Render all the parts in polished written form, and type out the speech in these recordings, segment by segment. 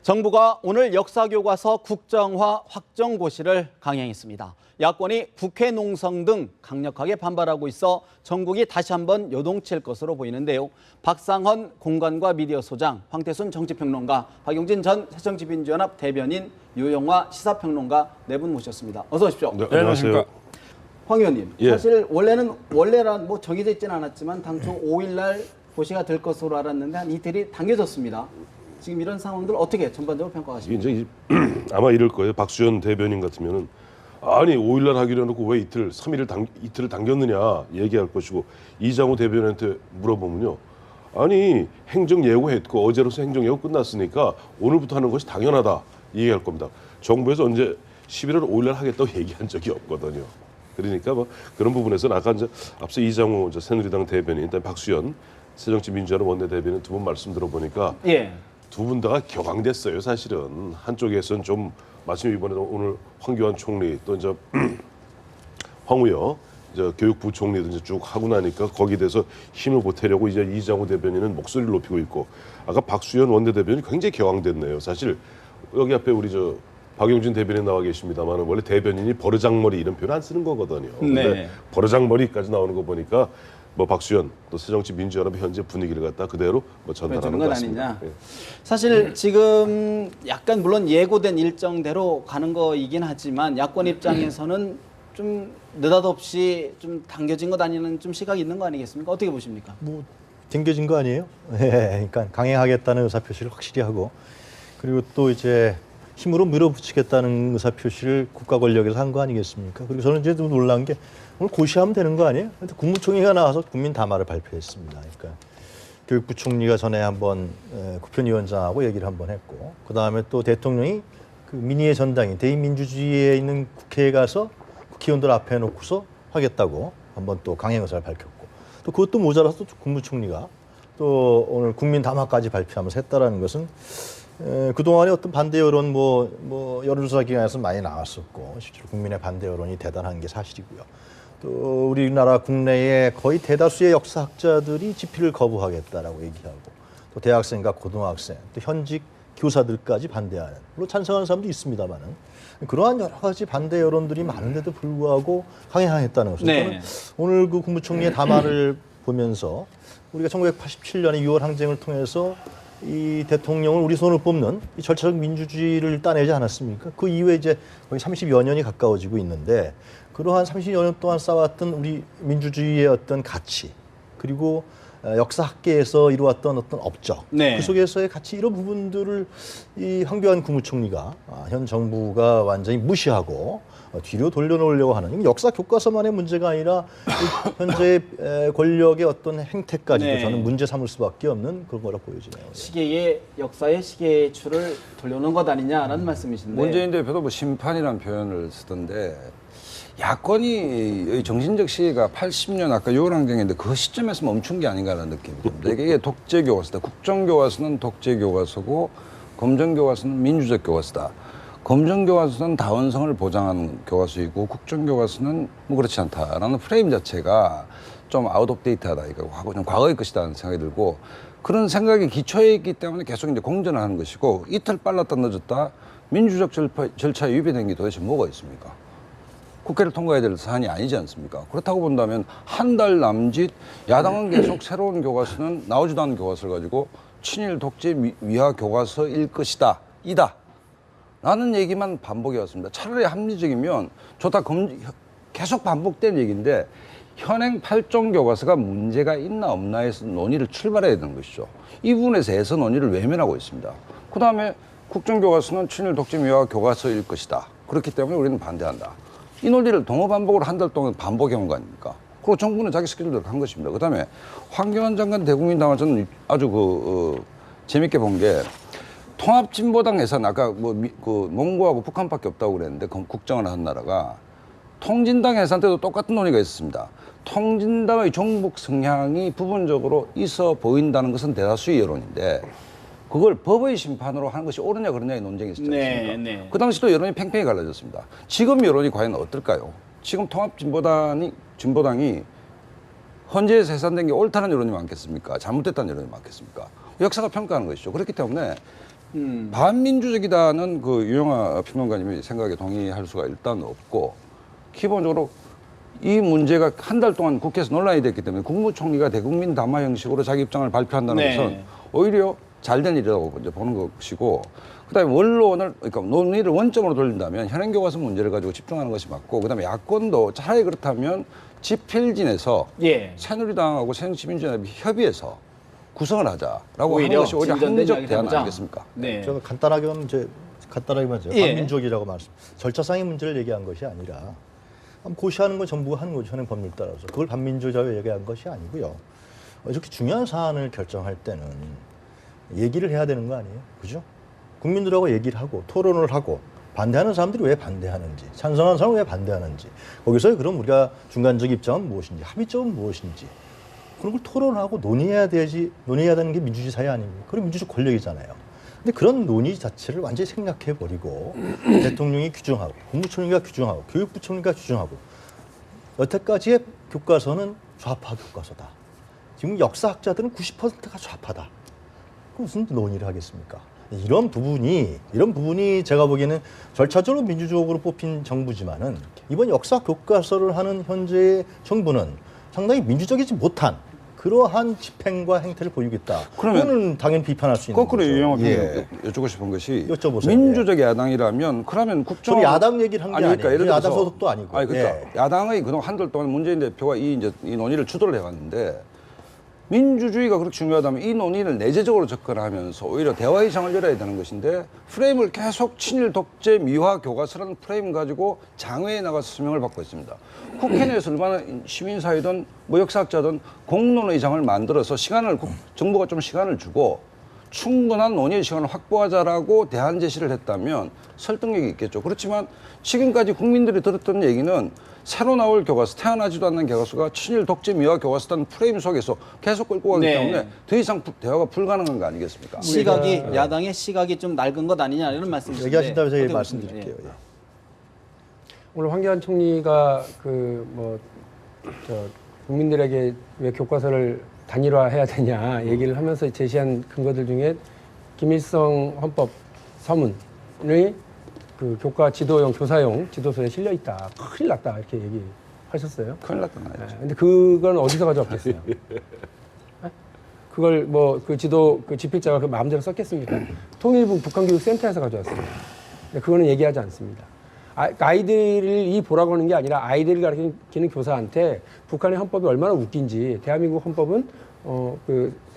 정부가 오늘 역사교과서 국정화 확정 고시를 강행했습니다. 야권이 국회 농성 등 강력하게 반발하고 있어 전국이 다시 한번 요동칠 것으로 보이는데요. 박상헌 공간과 미디어 소장, 황태순 정치평론가, 박용진 전 새정치민주연합 대변인, 유영화 시사평론가 네 분 모셨습니다. 어서 오십시오. 네, 안녕하세요. 황 의원님, 예. 사실 원래란 정해져 있지는 않았지만 당초 5일 날 고시가 될 것으로 알았는데 한 이틀이 당겨졌습니다. 지금 이런 상황들 어떻게 전반적으로 평가하십니까? 이제 아마 이럴 거예요. 박수현 대변인 같으면은 아니 5일날 하기로 해놓고 왜 이틀을 당겼느냐 얘기할 것이고, 이장우 대변인한테 물어보면요, 아니 행정 예고했고 어제로서 행정 예고 끝났으니까 오늘부터 하는 것이 당연하다 얘기할 겁니다. 정부에서 언제 11월 5일날 하겠다고 얘기한 적이 없거든요. 그러니까 뭐 그런 부분에서는 아까 이제 앞서 이장우 새누리당 대변인, 일단 박수현 새정치민주연합 원내대변인 두 분 말씀 들어보니까 예. 두 분 다가 격앙됐어요. 사실은 한쪽에서는 좀 마침 이번에 오늘 황교안 총리 또 이제 황우여 교육부 총리도 이제 쭉 하고 나니까 거기에 대해서 힘을 보태려고 이제 이장우 대변인은 목소리를 높이고 있고, 아까 박수현 원내대변인이 굉장히 격앙됐네요. 사실 여기 앞에 우리 박용진 대변인 나와 계십니다만 원래 대변인이 버르장머리 이런 표현 안 쓰는 거거든요. 근데 네. 버르장머리까지 나오는 거 보니까 뭐 박수현 또 새정치민주연합의 현재 분위기를 갖다 그대로 뭐 전달하는 것 같습니다. 아니냐. 사실 지금 약간 물론 예고된 일정대로 가는 거이긴 하지만 야권 입장에서는 좀 느닷없이 좀 당겨진 것 아니는 좀 시각이 있는 거 아니겠습니까? 어떻게 보십니까? 뭐 당겨진 거 아니에요? 예, 그러니까 강행하겠다는 의사표시를 확실히 하고, 그리고 또 이제 힘으로 밀어붙이겠다는 의사표시를 국가 권력에서 한 거 아니겠습니까? 그리고 저는 이제 좀 놀란 게 오늘 고시하면 되는 거 아니에요? 근데 국무총리가 나와서 국민 담화를 발표했습니다. 그러니까 교육부 총리가 전에 한번 국편위원장하고 얘기를 한번 했고, 그 다음에 또 대통령이 그 민의의 전당인 대의민주주의에 있는 국회에 가서 국회의원들 앞에 놓고서 하겠다고 한번 또 강행 의사를 밝혔고, 또 그것도 모자라서 또 국무총리가 또 오늘 국민 담화까지 발표하면서 했다라는 것은 그동안에 어떤 반대 여론 뭐 여론조사 기관에서 많이 나왔었고, 실제로 국민의 반대 여론이 대단한 게 사실이고요. 또 우리나라 국내에 거의 대다수의 역사학자들이 집필을 거부하겠다라고 얘기하고, 또 대학생과 고등학생, 또 현직 교사들까지 반대하는, 물론 찬성하는 사람도 있습니다만은 그러한 여러 가지 반대 여론들이 많은데도 불구하고 강행하겠다는 것은, 네. 저는 오늘 그 국무총리의 담화를 보면서 우리가 1987년에 6월 항쟁을 통해서 이 대통령을 우리 손을 뽑는 이 절차적 민주주의를 따내지 않았습니까? 그 이후에 이제 거의 30여 년이 가까워지고 있는데, 그러한 30여 년 동안 쌓아왔던 우리 민주주의의 어떤 가치, 그리고 역사학계에서 이루었던 어떤 업적, 네. 그 속에서의 가치, 이런 부분들을 이 황교안 국무총리가 현 정부가 완전히 무시하고 뒤로 돌려놓으려고 하는, 역사 교과서만의 문제가 아니라 현재 권력의 어떤 행태까지도 네. 저는 문제 삼을 수밖에 없는 그런 거라 보여지네요. 역사의 시계의 줄을 돌려놓은 것 아니냐라는 말씀이신데. 문재인 대표도 뭐 심판이라는 표현을 쓰던데, 야권이 정신적 시기가 80년 아까 6월 항쟁인데 그 시점에서 멈춘 게 아닌가라는 느낌이 듭니다. 이게 독재 교과서다. 국정교과서는 독재 교과서고 검정교과서는 민주적 교과서다. 검정교과서는 다원성을 보장하는 교과서이고 국정교과서는 뭐 그렇지 않다라는 프레임 자체가 좀 아웃 오브 데이트하다 이거 하고 좀 과거의 것이다는 생각이 들고, 그런 생각이 기초에 있기 때문에 계속 이제 공전을 하는 것이고, 이틀 빨랐다 늦었다 민주적 절차에 위배된 게 도대체 뭐가 있습니까? 국회를 통과해야 될 사안이 아니지 않습니까? 그렇다고 본다면 한 달 남짓 야당은 계속 새로운 교과서는 나오지도 않은 교과서를 가지고 친일 독재 위하 교과서일 것이다, 이다 라는 얘기만 반복해 왔습니다. 차라리 합리적이면 좋다, 계속 반복된 얘기인데 현행 8종 교과서가 문제가 있나 없나에서 논의를 출발해야 되는 것이죠. 이 부분에서 해서 논의를 외면하고 있습니다. 그 다음에 국정교과서는 친일 독재 위하 교과서일 것이다. 그렇기 때문에 우리는 반대한다. 이 논리를 동어 반복으로 한 달 동안 반복해온 거 아닙니까? 그리고 정부는 자기 스케줄대로 한 것입니다. 그 다음에 황교안 장관 대국민 담화 저는 아주 재밌게 본 게, 통합진보당 예산 아까 몽고하고 북한밖에 없다고 그랬는데 국정을 한 나라가, 통진당 예산 때도 똑같은 논의가 있었습니다. 통진당의 종북 성향이 부분적으로 있어 보인다는 것은 대다수의 여론인데, 그걸 법의 심판으로 하는 것이 옳으냐 그러냐의 논쟁이 있었지 않습니까? 네. 그 당시도 여론이 팽팽히 갈라졌습니다. 지금 여론이 과연 어떨까요? 지금 통합진보당이 헌재에서 해산된 게 옳다는 여론이 많겠습니까? 잘못됐다는 여론이 많겠습니까? 역사가 평가하는 것이죠. 그렇기 때문에 반민주적이다는 그 유영아 평론가님의 생각에 동의할 수가 일단 없고, 기본적으로 이 문제가 한 달 동안 국회에서 논란이 됐기 때문에 국무총리가 대국민 담화 형식으로 자기 입장을 발표한다는 네. 것은 오히려 잘된 일이라고 이제 보는 것이고, 그다음에 원론을, 그러니까 논의를 원점으로 돌린다면 현행 교과서 문제를 가지고 집중하는 것이 맞고, 그다음에 야권도 차라리 그렇다면 집필진에서 예. 새누리당하고 새정치민주연합이 협의해서 구성을 하자라고 하는 오히려 것이 오히려 진전된 합리적 이야기를 대안 해보자. 아니겠습니까? 네. 제가 간단하게만 하죠. 예. 반민족이라고 말씀. 절차상의 문제를 얘기한 것이 아니라 고시하는 건 정부가 하는 거죠. 현행 법률 따라서. 그걸 반민족이라고 얘기한 것이 아니고요. 이렇게 중요한 사안을 결정할 때는 얘기를 해야 되는 거 아니에요? 그죠? 국민들하고 얘기를 하고 토론을 하고 반대하는 사람들이 왜 반대하는지, 찬성하는 사람은 왜 반대하는지, 거기서 그럼 우리가 중간적 입장은 무엇인지, 합의점은 무엇인지, 그런 걸 토론하고 논의해야 되는 게 민주주의 사회 아닙니까? 그리고 민주주의 권력이잖아요. 근데 그런 논의 자체를 완전히 생략해버리고 대통령이 규정하고, 국무총리가 규정하고, 교육부총리가 규정하고, 여태까지의 교과서는 좌파 교과서다. 지금 역사학자들은 90%가 좌파다. 그럼 무슨 논의를 하겠습니까? 이런 부분이 제가 보기에는 절차적으로 민주적으로 뽑힌 정부지만은 이번 역사 교과서를 하는 현재의 정부는 상당히 민주적이지 못한 그러한 집행과 행태를 보이고 있다. 그거는 당연히 비판할 수 있는 거꾸로 거죠. 유영아 예. 여쭙고 싶은 것이, 여쭤보세요. 민주적 야당이라면 그러면 국정 저는 야당 얘기를 한 게 아니에요. 예를 들어서 야당 소속도 아니고. 아니 그러니까 예. 야당의 그동안 한 달 동안 문재인 대표가 이 논의를 주도를 해왔는데, 민주주의가 그렇게 중요하다면 이 논의를 내재적으로 접근하면서 오히려 대화의 장을 열어야 되는 것인데, 프레임을 계속 친일 독재 미화 교과서라는 프레임 가지고 장외에 나가서 설명을 받고 있습니다. 국회 내에서 얼마나 시민사회든 뭐 역사학자든 공론의 장을 만들어서 정부가 좀 시간을 주고 충분한 논의의 시간을 확보하자라고 대안 제시를 했다면 설득력이 있겠죠. 그렇지만 지금까지 국민들이 들었던 얘기는 새로 나올 교과서, 태어나지도 않는 교과서가 친일 독재 미화 교과서라는 프레임 속에서 계속 끌고 가기 네. 때문에 더 이상 대화가 불가능한 거 아니겠습니까? 야당의 시각이 좀 낡은 것 아니냐 이런 말씀이신데 얘기하신다면 제가 어떻게 말씀드릴게요. 보십니까? 예. 오늘 황교안 총리가 국민들에게 왜 교과서를 단일화해야 되냐 얘기를 하면서 제시한 근거들 중에 김일성 헌법 서문의 그 교과 지도용 교사용 지도서에 실려 있다. 큰일 났다 이렇게 얘기하셨어요. 큰일 났다 말이죠. 근데 그건 어디서 가져왔겠어요? 그걸 그 집필자가 그 마음대로 썼겠습니까? 통일부 북한교육센터에서 가져왔습니다. 근데 그거는 얘기하지 않습니다. 아이들이 보라고 하는 게 아니라 아이들을 가르치는 교사한테 북한의 헌법이 얼마나 웃긴지, 대한민국 헌법은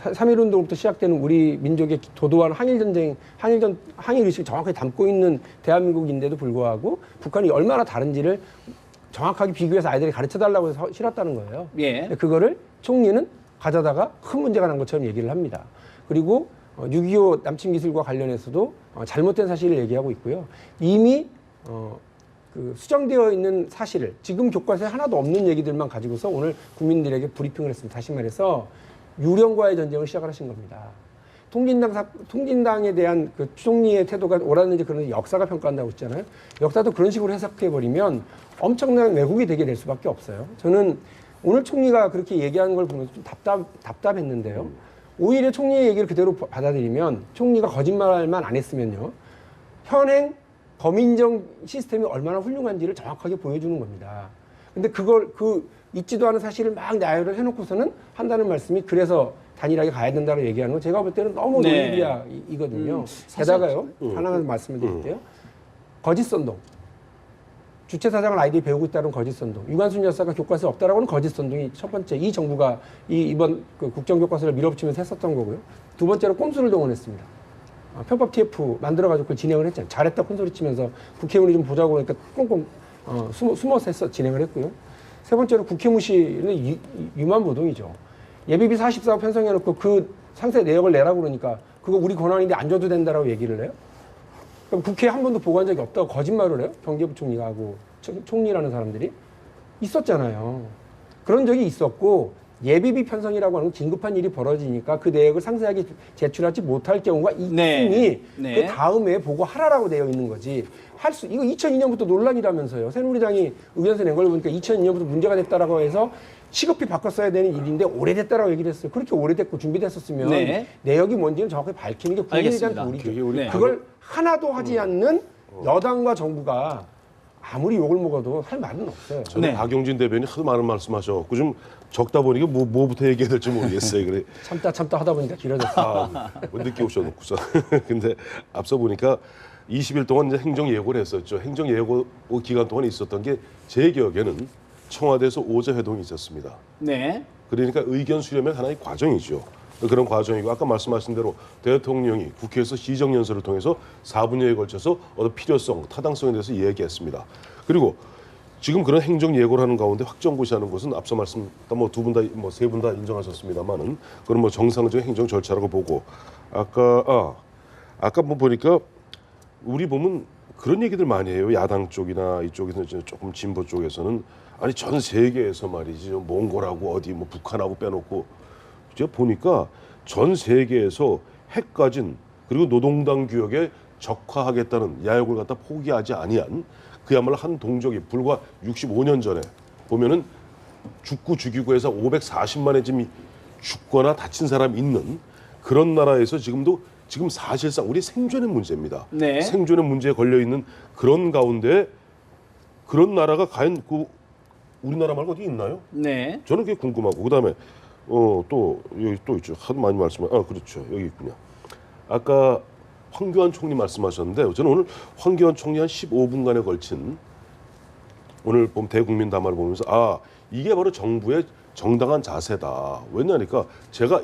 3.1운동부터 시작되는 우리 민족의 도도한 항일의식을 정확하게 담고 있는 대한민국인데도 불구하고 북한이 얼마나 다른지를 정확하게 비교해서 아이들이 가르쳐달라고 해서 실었다는 거예요. 예. 근데 그거를 총리는 가져다가 큰 문제가 난 것처럼 얘기를 합니다. 그리고 6.25 남침 기술과 관련해서도 잘못된 사실을 얘기하고 있고요. 이미 수정되어 있는 사실을 지금 교과서에 하나도 없는 얘기들만 가지고서 오늘 국민들에게 브리핑을 했습니다. 다시 말해서 유령과의 전쟁을 시작을 하신 겁니다. 통진당에 대한 그 총리의 태도가 옳았는지 그런지 역사가 평가한다고 했잖아요. 역사도 그런 식으로 해석해버리면 엄청난 왜곡이 되게 될 수밖에 없어요. 저는 오늘 총리가 그렇게 얘기하는 걸 보면서 좀 답답했는데요. 오히려 총리의 얘기를 그대로 받아들이면 총리가 거짓말만 안 했으면요. 현행 범인정 시스템이 얼마나 훌륭한지를 정확하게 보여주는 겁니다. 근데 그걸 있지도 않은 사실을 막 나열을 해놓고서는 한다는 말씀이 그래서 단일하게 가야 된다고 얘기하는 건 제가 볼 때는 너무 네. 논리비하이거든요. 게다가요, 하나만 말씀을 드릴게요. 거짓선동. 주체사상을 아이들이 배우고 있다는 거짓선동. 유관순 여사가 교과서에 없다라고 하는 거짓선동이 첫 번째, 이 정부가 이번 국정교과서를 밀어붙이면서 했었던 거고요. 두 번째로 꼼수를 동원했습니다. 편법 TF 만들어가지고 그걸 진행을 했잖아요. 잘했다 콘소리 치면서 국회의원이 좀 보자고 그러니까 꽁꽁 숨어서 진행을 했고요. 세 번째로 국회무실은 유만무동이죠. 예비비 44억 편성해놓고 그 상세 내역을 내라고 그러니까 그거 우리 권한인데 안 줘도 된다라고 얘기를 해요. 그럼 국회에 한 번도 보고한 적이 없다고 거짓말을 해요. 경제부총리가 하고 총리라는 사람들이 있었잖아요. 그런 적이 있었고 예비비 편성이라고 하는 긴급한 일이 벌어지니까 그 내역을 상세하게 제출하지 못할 경우가 있으니 네. 네. 그 다음에 보고하라라고 되어 있는 거지. 이거 2002년부터 논란이라면서요. 새누리당이 의견서 낸 걸 보니까 2002년부터 문제가 됐다라고 해서 시급히 바꿨어야 되는 일인데 오래됐다라고 얘기를 했어요. 그렇게 오래됐고 준비됐었으면 네. 내역이 뭔지는 정확히 밝히는 게 국민에 대한 알겠습니다. 도리죠. 네. 그걸 하나도 하지 않는 여당과 정부가 아무리 욕을 먹어도 할 말은 없어요. 저는 네. 박용진 대변인 하도 많은 말씀하셔갖고 좀 적다 보니까 뭐부터 얘기해야 될지 모르겠어요. 그래. 참다 하다 보니까 길어졌어요. 뭐 늦게 오셔놓고서. 근데 앞서 보니까 20일 동안 이제 행정 예고를 했었죠. 행정 예고 기간 동안 있었던 게 제 기억에는 청와대에서 오자 회동이 있었습니다. 네. 그러니까 의견 수렴의 하나의 과정이죠. 그런 과정이고 아까 말씀하신 대로 대통령이 국회에서 시정연설을 통해서 4분여에 걸쳐서 어떤 필요성, 타당성에 대해서 얘기했습니다. 그리고 지금 그런 행정 예고를 하는 가운데 확정고시하는 것은 앞서 말씀 뭐 두 분 다 뭐 세 분 다 인정하셨습니다만은 그런 뭐 정상적인 행정 절차라고 보고 아까 뭐 보니까 우리 보면 그런 얘기들 많이 해요. 야당 쪽이나 이쪽에서 이제 조금 진보 쪽에서는 아니 전 세계에서 말이지 몽골하고 어디 뭐 북한하고 빼놓고 제가 보니까 전 세계에서 핵 가진 그리고 노동당 규역에 적화하겠다는 야욕을 갖다 포기하지 아니한 그야말로 한 동족이 불과 65년 전에 보면은 죽고 해서 540만에 지금 죽거나 다친 사람이 있는 그런 나라에서 지금 사실상 우리 생존의 문제입니다. 네. 생존의 문제에 걸려 있는 그런 가운데 그런 나라가 과연 그 우리나라 말고 어디 있나요? 네. 저는 그게 궁금하고 그다음에 또 여기 또 있죠. 하도 많이 그렇죠. 여기 있군요. 아까 황교안 총리 말씀하셨는데 저는 오늘 황교안 총리 한 15분간에 걸친 오늘 봄 대국민 담화를 보면서 이게 바로 정부의 정당한 자세다. 왜냐니까 제가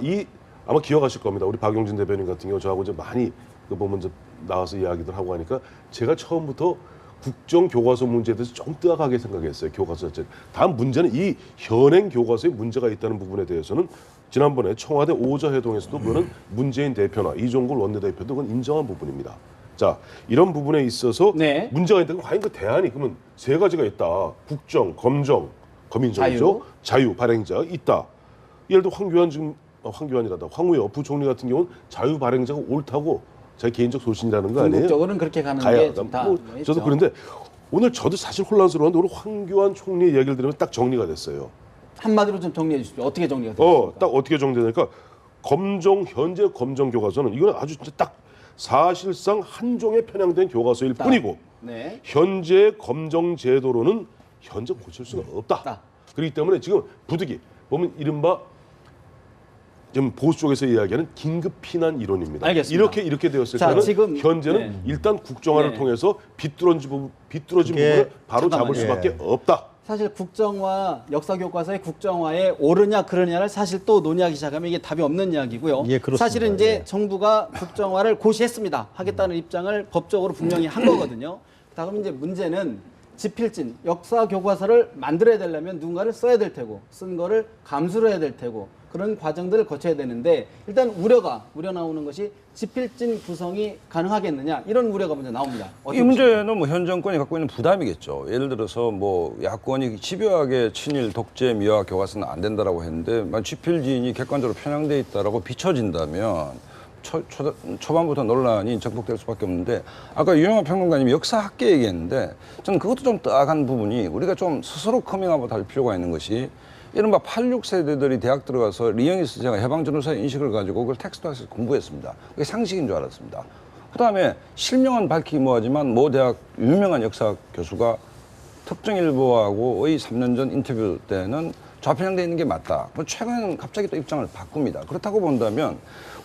아마 기억하실 겁니다. 우리 박용진 대변인 같은 경우 저하고 이제 많이 보면 이제 나와서 이야기들 하고 하니까 제가 처음부터 국정 교과서 문제에 대해서 좀 뜨악하게 생각했어요. 교과서 자체. 다음 문제는 이 현행 교과서에 문제가 있다는 부분에 대해서는 지난번에 청와대 오자 회동에서도 그거는 문재인 대표나 이종걸 원내대표도 그건 인정한 부분입니다. 자, 이런 부분에 있어서 네. 문제가 있다면 과연 그 대안이 그러면 세 가지가 있다. 국정, 검정, 검인정이죠. 자유 발행자 있다. 예를 들어 황우여 부총리 같은 경우는 자유 발행자가 옳다고 제 개인적 소신이라는 거 아니에요? 궁극적으로는 그렇게 가는 게 좋다. 저도 그런데 오늘 저도 사실 혼란스러운데 오늘 황교안 총리의 얘기를 들으면 딱 정리가 됐어요. 한마디로 좀 정리해 주십시오. 어떻게 정리가 됐습니까? 딱 어떻게 정리되니까 현재 검정 교과서는 이건 아주 진짜 딱 사실상 한 종에 편향된 교과서일 뿐이고 네. 현재 검정 제도로는 현재 고칠 수가 없다. 그렇기 때문에 지금 부득이 보면 이른바 지금 보수 쪽에서 이야기하는 긴급 피난 이론입니다. 알겠습니다. 이렇게 되었을 자, 때는 지금, 현재는 일단 국정화를 통해서 비뚤어진 부분을 바로 잡을 수밖에 없다. 사실 국정화 역사교과서의 국정화에 옳으냐 그르냐를 사실 또 논의하기 시작하면 이게 답이 없는 이야기고요. 예, 그렇습니다. 사실은 이제 예. 정부가 국정화를 고시했습니다. 하겠다는 입장을 법적으로 분명히 한 거거든요. 다음 이제 문제는 지필진 역사교과서를 만들어야 되려면 누군가를 써야 될 테고 쓴 거를 감수를 해야 될 테고 그런 과정들을 거쳐야 되는데 일단 우려 나오는 것이 지필진 구성이 가능하겠느냐 이런 우려가 먼저 나옵니다. 이 문제는 뭐 현 정권이 갖고 있는 부담이겠죠. 예를 들어서 뭐 야권이 집요하게 친일 독재 미화 교과서는 안 된다라고 했는데 만 지필진이 객관적으로 편향돼 있다라고 비춰진다면 초반부터 논란이 정폭될 수밖에 없는데 아까 유영하 평론가님이 역사학계 얘기했는데 저는 그것도 좀 뜨악한 부분이 우리가 좀 스스로 커밍아웃 할 필요가 있는 것이 이른바 86세대들이 대학 들어가서 리영희 선생과 해방전후사의 인식을 가지고 그걸 텍스트에서 공부했습니다. 그게 상식인 줄 알았습니다. 그다음에 실명은 밝히기 뭐하지만 모 대학 유명한 역사 교수가 특정일보하고의 3년 전 인터뷰 때는 좌편향되어 있는 게 맞다. 최근에는 갑자기 또 입장을 바꿉니다. 그렇다고 본다면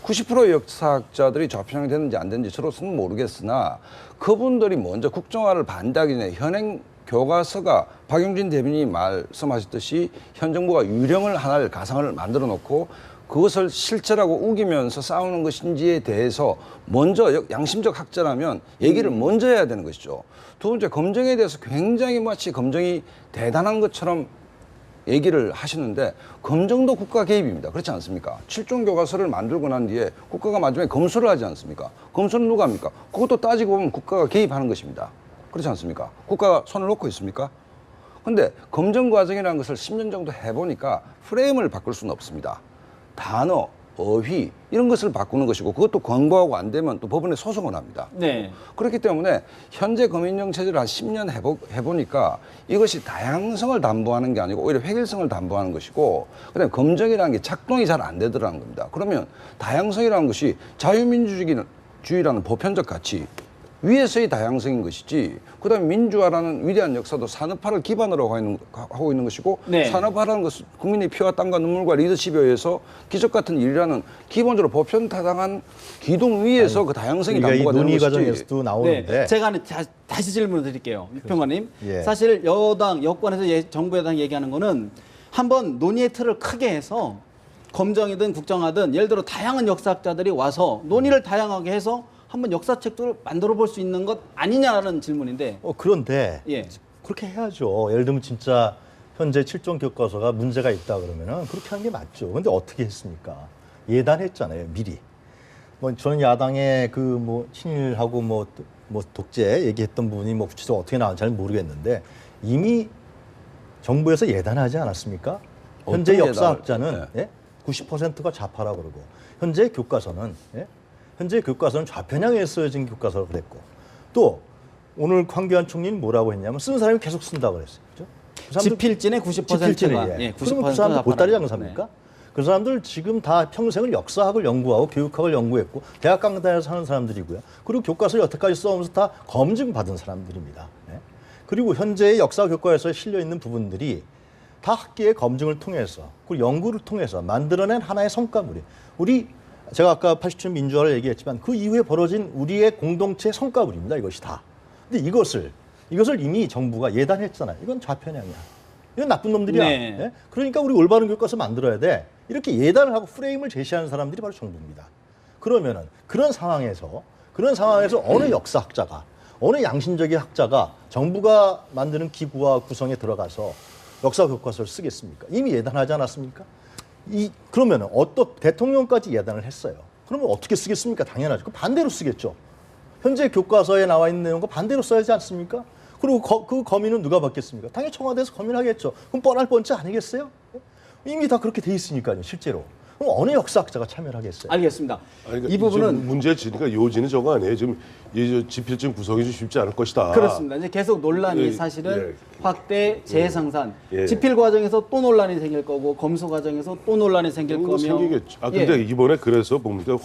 90%의 역사학자들이 좌편향되는지 안 되는지 저로서는 모르겠으나 그분들이 먼저 국정화를 반대하기 전에 현행 교과서가 박용진 대변인이 말씀하셨듯이 현 정부가 유령을 하나를 가상을 만들어 놓고 그것을 실체라고 우기면서 싸우는 것인지에 대해서 먼저 양심적 학자라면 얘기를 먼저 해야 되는 것이죠. 두 번째, 검정에 대해서 굉장히 마치 검정이 대단한 것처럼 얘기를 하시는데 검정도 국가 개입입니다. 그렇지 않습니까? 7종 교과서를 만들고 난 뒤에 국가가 마지막에 검수를 하지 않습니까? 검수는 누가 합니까? 그것도 따지고 보면 국가가 개입하는 것입니다. 그렇지 않습니까? 국가가 손을 놓고 있습니까? 근데 검증 과정이라는 것을 10년 정도 해보니까 프레임을 바꿀 수는 없습니다. 단어, 어휘 이런 것을 바꾸는 것이고 그것도 권고하고 안 되면 또 법원에 소송을 합니다. 네. 그렇기 때문에 현재 검인정 체제를 한 10년 해보니까 이것이 다양성을 담보하는 게 아니고 오히려 획일성을 담보하는 것이고 그다음에 검증이라는 게 작동이 잘 안 되더라는 겁니다. 그러면 다양성이라는 것이 자유민주주의라는 보편적 가치 위에서의 다양성인 것이지 그다음에 민주화라는 위대한 역사도 산업화를 기반으로 하고 있는 것이고 네. 산업화라는 것은 국민의 피와 땀과 눈물과 리더십에 의해서 기적 같은 일이라는 기본적으로 보편타당한 기둥 위에서 그 다양성이 우리가 이 담보가 되는 논의 것이지. 과정에서도 나오는데 네. 제가 다시 질문을 드릴게요. 유평관님. 예. 사실 여권에서 정부 여당 얘기하는 거는 한번 논의의 틀을 크게 해서 검정이든 국정하든 예를 들어 다양한 역사학자들이 와서 논의를 다양하게 해서 한번 역사책도 만들어 볼 수 있는 것 아니냐라는 질문인데. 그런데 예. 그렇게 해야죠. 예를 들면 진짜 현재 7종 교과서가 문제가 있다 그러면은 그렇게 하는 게 맞죠. 근데 어떻게 했습니까? 예단했잖아요, 미리. 뭐 저는 야당의 그 뭐 친일하고 뭐 독재 얘기했던 부분이 뭐 구체적으로 어떻게 나왔는지 잘 모르겠는데 이미 정부에서 예단하지 않았습니까? 현재 어떤 역사학자는 예단을? 예? 90%가 좌파라 그러고 현재 교과서는 현재 교과서는 좌편향에 쓰여진 교과서라고 그랬고 또 오늘 황교안 총리는 뭐라고 했냐면 쓴 사람이 계속 쓴다고 그랬어요. 그렇죠? 그 사람들 지필진의 90%가 예. 그러면 그 사람들 보따리 장사입니까? 그 사람들 지금 다 평생을 역사학을 연구하고 교육학을 연구했고 대학 강단에서 하는 사람들이고요. 그리고 교과서를 여태까지 써오면서 다 검증받은 사람들입니다. 예. 그리고 현재의 역사 교과서에 실려 있는 부분들이 다 학계의 검증을 통해서 그리고 연구를 통해서 만들어낸 하나의 성과물이에요. 제가 아까 87년 민주화를 얘기했지만 그 이후에 벌어진 우리의 공동체 성과물입니다. 이것이 다. 근데 이것을 이미 정부가 예단했잖아요. 이건 좌편향이야. 이건 나쁜 놈들이야. 네. 예? 그러니까 우리 올바른 교과서 만들어야 돼. 이렇게 예단을 하고 프레임을 제시하는 사람들이 바로 정부입니다. 그러면은 그런 상황에서 어느 역사학자가 어느 양심적인 학자가 정부가 만드는 기구와 구성에 들어가서 역사 교과서를 쓰겠습니까? 이미 예단하지 않았습니까? 그러면 대통령까지 예단을 했어요. 그러면 어떻게 쓰겠습니까? 당연하죠. 그 반대로 쓰겠죠. 현재 교과서에 나와 있는 내용과 반대로 써야지 않습니까? 그리고 그 검의는 누가 받겠습니까? 당연히 청와대에서 검의를 하겠죠. 그럼 뻔할 뻔치 아니겠어요? 이미 다 그렇게 돼 있으니까요, 실제로. 그럼 어느 역사학자가 참여를 하겠어요? 알겠습니다. 그러니까 이 부분은 문제 지니까 요지는 저거 아니에요. 지금 이 지필증 구성이 좀 쉽지 않을 것이다. 그렇습니다. 이제 계속 논란이 예, 사실은 예. 확대 재생산 예. 지필 과정에서 또 논란이 생길 거고 검수 과정에서 또 논란이 생길 거며 생기겠죠. 근데 예. 이번에 그래서 보니까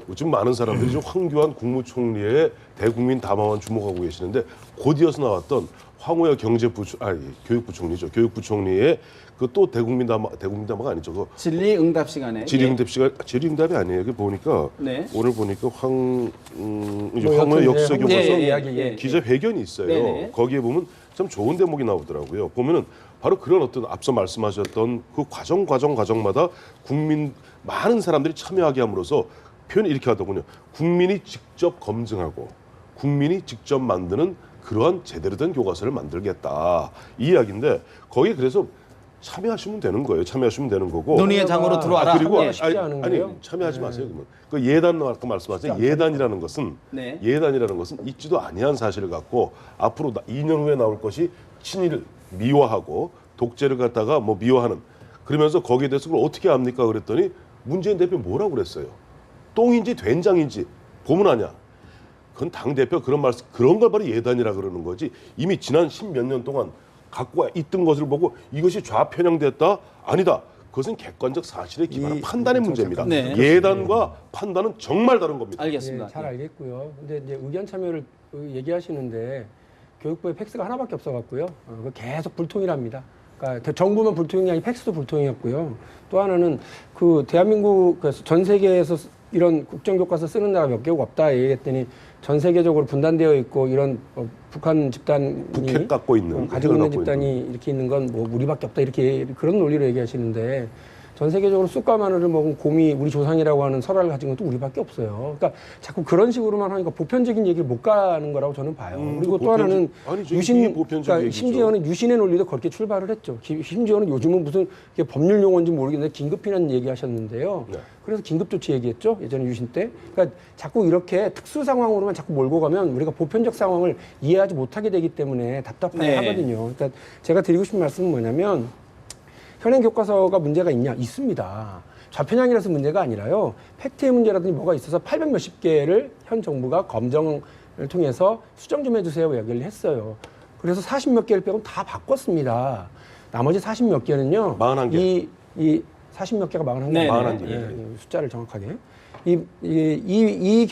요즘 많은 사람들이 지금 황교안 국무총리의 대국민 담화만 주목하고 계시는데 곧 이어서 나왔던 황우여 교육부총리죠. 교육부총리의 그 또 대국민 담화가 아니죠. 그 질의응답 시간에 질의응답이 아니에요. 그 보니까 네. 오늘 보니까 뭐 황우여 역사 여튼, 교과서 예. 기자회견이 있어요. 네네. 거기에 보면 참 좋은 대목이 나오더라고요. 보면은 바로 그런 어떤 앞서 말씀하셨던 그 과정마다 많은 사람들이 참여하게 함으로써 표현이 이렇게 하더군요. 국민이 직접 검증하고 국민이 직접 만드는 그러한 제대로 된 교과서를 만들겠다. 이 이야기인데 거기 그래서 참여하시면 되는 거예요. 참여하시면 되는 거고. 논의의 장으로 들어와라. 그리고 예. 쉽지 않은 거예요? 참여하지 마세요. 그러면 그 예단 아까 말씀하신 예단이라는 것은 네. 예단이라는 것은 있지도 아니한 사실을 갖고 앞으로 2년 후에 나올 것이 친일을 미화하고 독재를 갖다가 뭐 미화하는 그러면서 거기에 대해서 그걸 어떻게 합니까? 그랬더니 문재인 대표 뭐라고 그랬어요? 똥인지 된장인지 보면 아냐. 그건 당 대표 그런 걸 바로 예단이라 그러는 거지. 이미 지난 10몇 년 동안 갖고 있던 것을 보고 이것이 좌편향됐다? 아니다. 그것은 객관적 사실에 기반한 판단의 문제입니다. 네. 예단과 판단은 정말 다른 겁니다. 알겠습니다. 예, 잘 알겠고요. 근데 이제 의견 참여를 얘기하시는데 교육부에 팩스가 하나밖에 없어갖고요. 계속 불통이랍니다. 그러니까 정부만 불통이 아니고 팩스도 불통이었고요. 또 하나는 그 대한민국 전 세계에서 이런 국정교과서 쓰는 나라 몇 개국 없다 얘기했더니 전 세계적으로 분단되어 있고 이런 북한 집단이 북핵 갖고 있는 가지고 있는 갖고 집단이 이렇게 있는 건 뭐 우리밖에 없다 이렇게 그런 논리로 얘기하시는데 전 세계적으로 쑥과 마늘을 먹은 곰이 우리 조상이라고 하는 설화를 가진 것도 우리밖에 없어요. 그러니까 자꾸 그런 식으로만 하니까 보편적인 얘기를 못 가는 거라고 저는 봐요. 그리고 또 하나는 아니죠. 유신, 이게 보편적 그러니까 얘기죠. 심지어는 유신의 논리도 그렇게 출발을 했죠. 심지어는 요즘은 무슨 이게 법률 용어인지 모르겠는데 긴급 피난 얘기하셨는데요. 네. 그래서 긴급 조치 얘기했죠. 예전에 유신 때. 그러니까 자꾸 이렇게 특수 상황으로만 자꾸 몰고 가면 우리가 보편적 상황을 이해하지 못하게 되기 때문에 답답해 네. 하거든요. 그러니까 제가 드리고 싶은 말씀은 뭐냐면 현행 교과서가 문제가 있냐? 있습니다. 좌편향이라서 문제가 아니라요. 팩트의 문제라든지 뭐가 있어서 800 몇십 개를 현 정부가 검정을 통해서 수정 좀 해주세요 이야기를 했어요. 그래서 40 몇 개를 빼고 다 바꿨습니다. 나머지 40 몇 개는요. 41개. 이 40 몇 개가 41개. 네, 41개. 예, 숫자를 정확하게. 이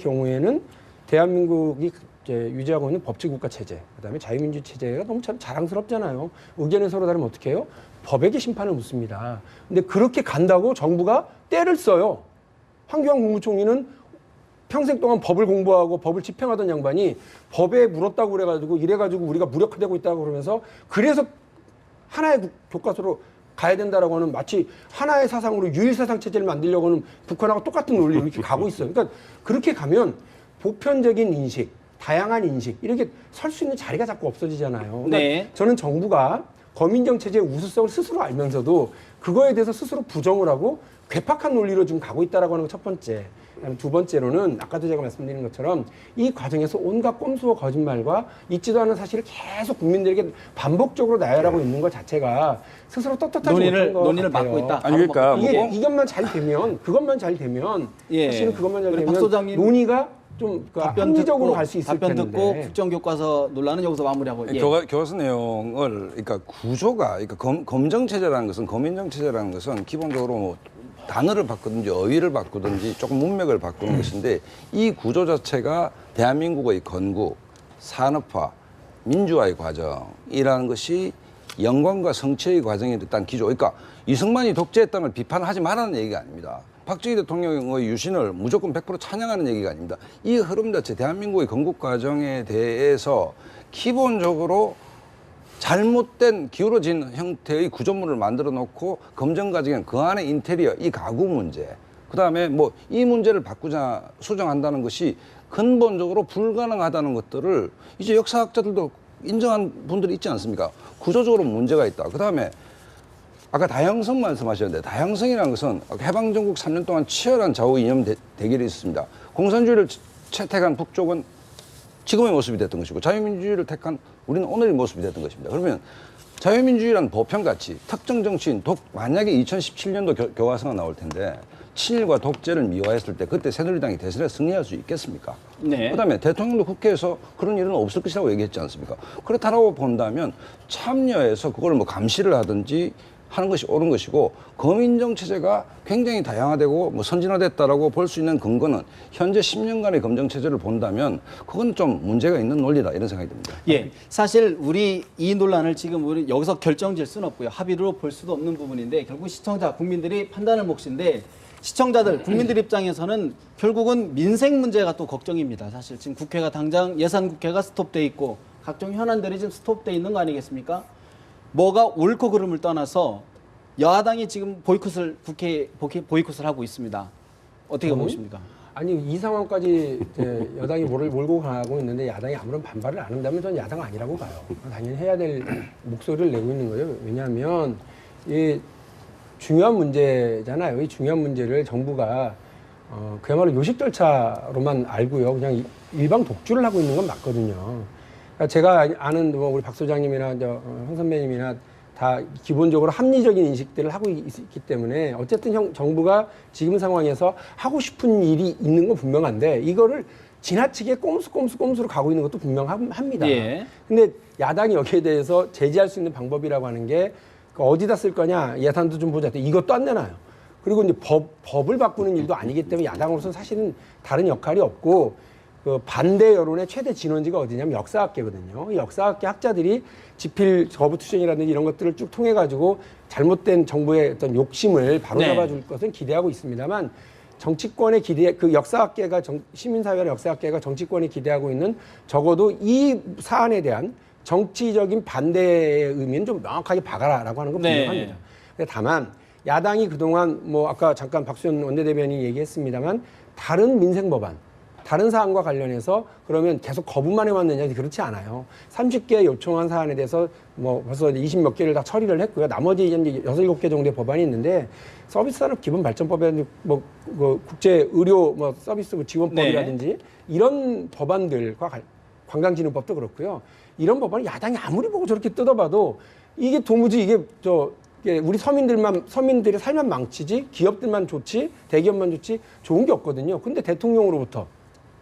경우에는 대한민국이 이제 유지하고 있는 법치국가 체제, 그다음에 자유민주 체제가 너무 참 자랑스럽잖아요. 의견이 서로 다르면 어떻게 해요? 법에게 심판을 묻습니다. 근데 그렇게 간다고 정부가 때를 써요. 황교안 국무총리는 평생 동안 법을 공부하고 법을 집행하던 양반이 법에 물었다고 그래가지고 이래가지고 우리가 무력화되고 있다고 그러면서 그래서 하나의 교과서로 가야 된다라고 하는 마치 하나의 사상으로 유일사상 체제를 만들려고 하는 북한하고 똑같은 논리로 이렇게 가고 있어요. 그러니까 그렇게 가면 보편적인 인식, 다양한 인식 이렇게 설 수 있는 자리가 자꾸 없어지잖아요. 그러니까 네. 저는 정부가 거민정 체제의 우수성을 스스로 알면서도 그거에 대해서 스스로 부정을 하고 괴팍한 논리로 지금 가고 있다라고 하는 거 첫 번째. 그다음에 두 번째로는 아까도 제가 말씀드린 것처럼 이 과정에서 온갖 꼼수와 거짓말과 있지도 않은 사실을 계속 국민들에게 반복적으로 나열하고 있는 것 자체가 스스로 떳떳하지 못한 것 논의를 같아요. 막고 있다. 아니, 그러니까 이게 이것만 잘 되면 그것만 잘 되면 예. 사실은 그것만 잘 우리 되면 박 소장님 논의가 좀 합리적으로 갈 수 있을 답변 텐데. 듣고 국정교과서 논란은 여기서 마무리하고. 예. 교과서 내용을 그러니까 구조가 그러니까 검정 체제라는 것은 검인정 체제라는 것은 기본적으로 뭐 단어를 바꾸든지 어휘를 바꾸든지 조금 문맥을 바꾸는 것인데 이 구조 자체가 대한민국의 건국, 산업화, 민주화의 과정이라는 것이 영광과 성취의 과정에 됐다는 기조. 그러니까 이승만이 독재했다는 걸 비판하지 말라는 얘기가 아닙니다. 박정희 대통령의 유신을 무조건 100% 찬양하는 얘기가 아닙니다. 이 흐름 자체 대한민국의 건국 과정에 대해서 기본적으로 잘못된 기울어진 형태의 구조물을 만들어 놓고 검증 과정에 그 안에 인테리어, 이 가구 문제, 그다음에 뭐 이 문제를 바꾸자 수정한다는 것이 근본적으로 불가능하다는 것들을 이제 역사학자들도 인정한 분들이 있지 않습니까? 구조적으로 문제가 있다. 그다음에 아까 다양성 말씀하셨는데 다양성이라는 것은 해방전국 3년 동안 치열한 좌우 이념 대결이 있었습니다. 공산주의를 채택한 북쪽은 지금의 모습이 됐던 것이고 자유민주주의를 택한 우리는 오늘의 모습이 됐던 것입니다. 그러면 자유민주주의란 보편가치, 특정 정치인, 만약에 2017년도 교과서가 나올 텐데 친일과 독재를 미화했을 때 그때 새누리당이 대선에 승리할 수 있겠습니까? 네. 그다음에 대통령도 국회에서 그런 일은 없을 것이라고 얘기했지 않습니까? 그렇다고 본다면 참여해서 그걸 뭐 감시를 하든지 하는 것이 옳은 것이고 검인정 체제가 굉장히 다양화되고 뭐 선진화됐다라고 볼 수 있는 근거는 현재 10년간의 검정 체제를 본다면 그건 좀 문제가 있는 논리다 이런 생각이 듭니다. 예, 사실 우리 이 논란을 지금 우리 여기서 결정질 수는 없고요. 합의로 볼 수도 없는 부분인데 결국 시청자, 국민들이 판단할 몫인데 시청자들, 국민들 입장에서는 결국은 민생 문제가 또 걱정입니다. 사실 지금 국회가 당장 예산 국회가 스톱돼 있고 각종 현안들이 지금 스톱돼 있는 거 아니겠습니까? 뭐가 옳고 그름을 떠나서 여야당이 지금 국회 보이콧을 하고 있습니다. 어떻게 보십니까? 아니 이 상황까지 이제 여당이 몰고 가고 있는데 야당이 아무런 반발을 안 한다면 전 야당 아니라고 봐요. 당연히 해야 될 목소리를 내고 있는 거예요. 왜냐하면 이 중요한 문제잖아요. 이 중요한 문제를 정부가 그야말로 요식 절차로만 알고요. 그냥 일방 독주를 하고 있는 건 맞거든요. 그러니까 제가 아는 뭐 우리 박 소장님이나 황 선배님이나 다 기본적으로 합리적인 인식들을 하고 있기 때문에 어쨌든 정부가 지금 상황에서 하고 싶은 일이 있는 건 분명한데 이거를 지나치게 꼼수로 가고 있는 것도 분명합니다. 예. 근데 야당이 여기에 대해서 제지할 수 있는 방법이라고 하는 게 어디다 쓸 거냐 예산도 좀 보자. 이것도 안 내놔요. 그리고 이제 법을 바꾸는 일도 아니기 때문에 야당으로서는 사실은 다른 역할이 없고 그 반대 여론의 최대 진원지가 어디냐면 역사학계거든요. 이 역사학계 학자들이 지필 거부 투쟁이라든지 이런 것들을 쭉 통해 가지고 잘못된 정부의 어떤 욕심을 바로잡아줄 것은 기대하고 있습니다만 정치권의 그 역사학계가 시민사회의 역사학계가 정치권이 기대하고 있는 적어도 이 사안에 대한 정치적인 반대의 의미는 좀 명확하게 박아라라고 하는 건 분명합니다. 근데 다만 야당이 그동안 뭐 아까 잠깐 박수현 원내대변인이 얘기했습니다만 다른 민생 법안, 다른 사안과 관련해서 그러면 계속 거부만 해왔느냐 그렇지 않아요. 30개 요청한 사안에 대해서 뭐 벌써 20몇 개를 다 처리를 했고요. 나머지 이제 6, 7개 정도의 법안이 있는데 서비스산업기본발전법에 뭐 국제 의료 뭐 서비스 지원법이라든지 이런 법안들과 관광진흥법도 그렇고요. 이런 법안을 야당이 아무리 보고 저렇게 뜯어봐도 이게 도무지 이게 우리 서민들의 삶만 망치지, 기업들만 좋지, 대기업만 좋지, 좋은 게 없거든요. 근데 대통령으로부터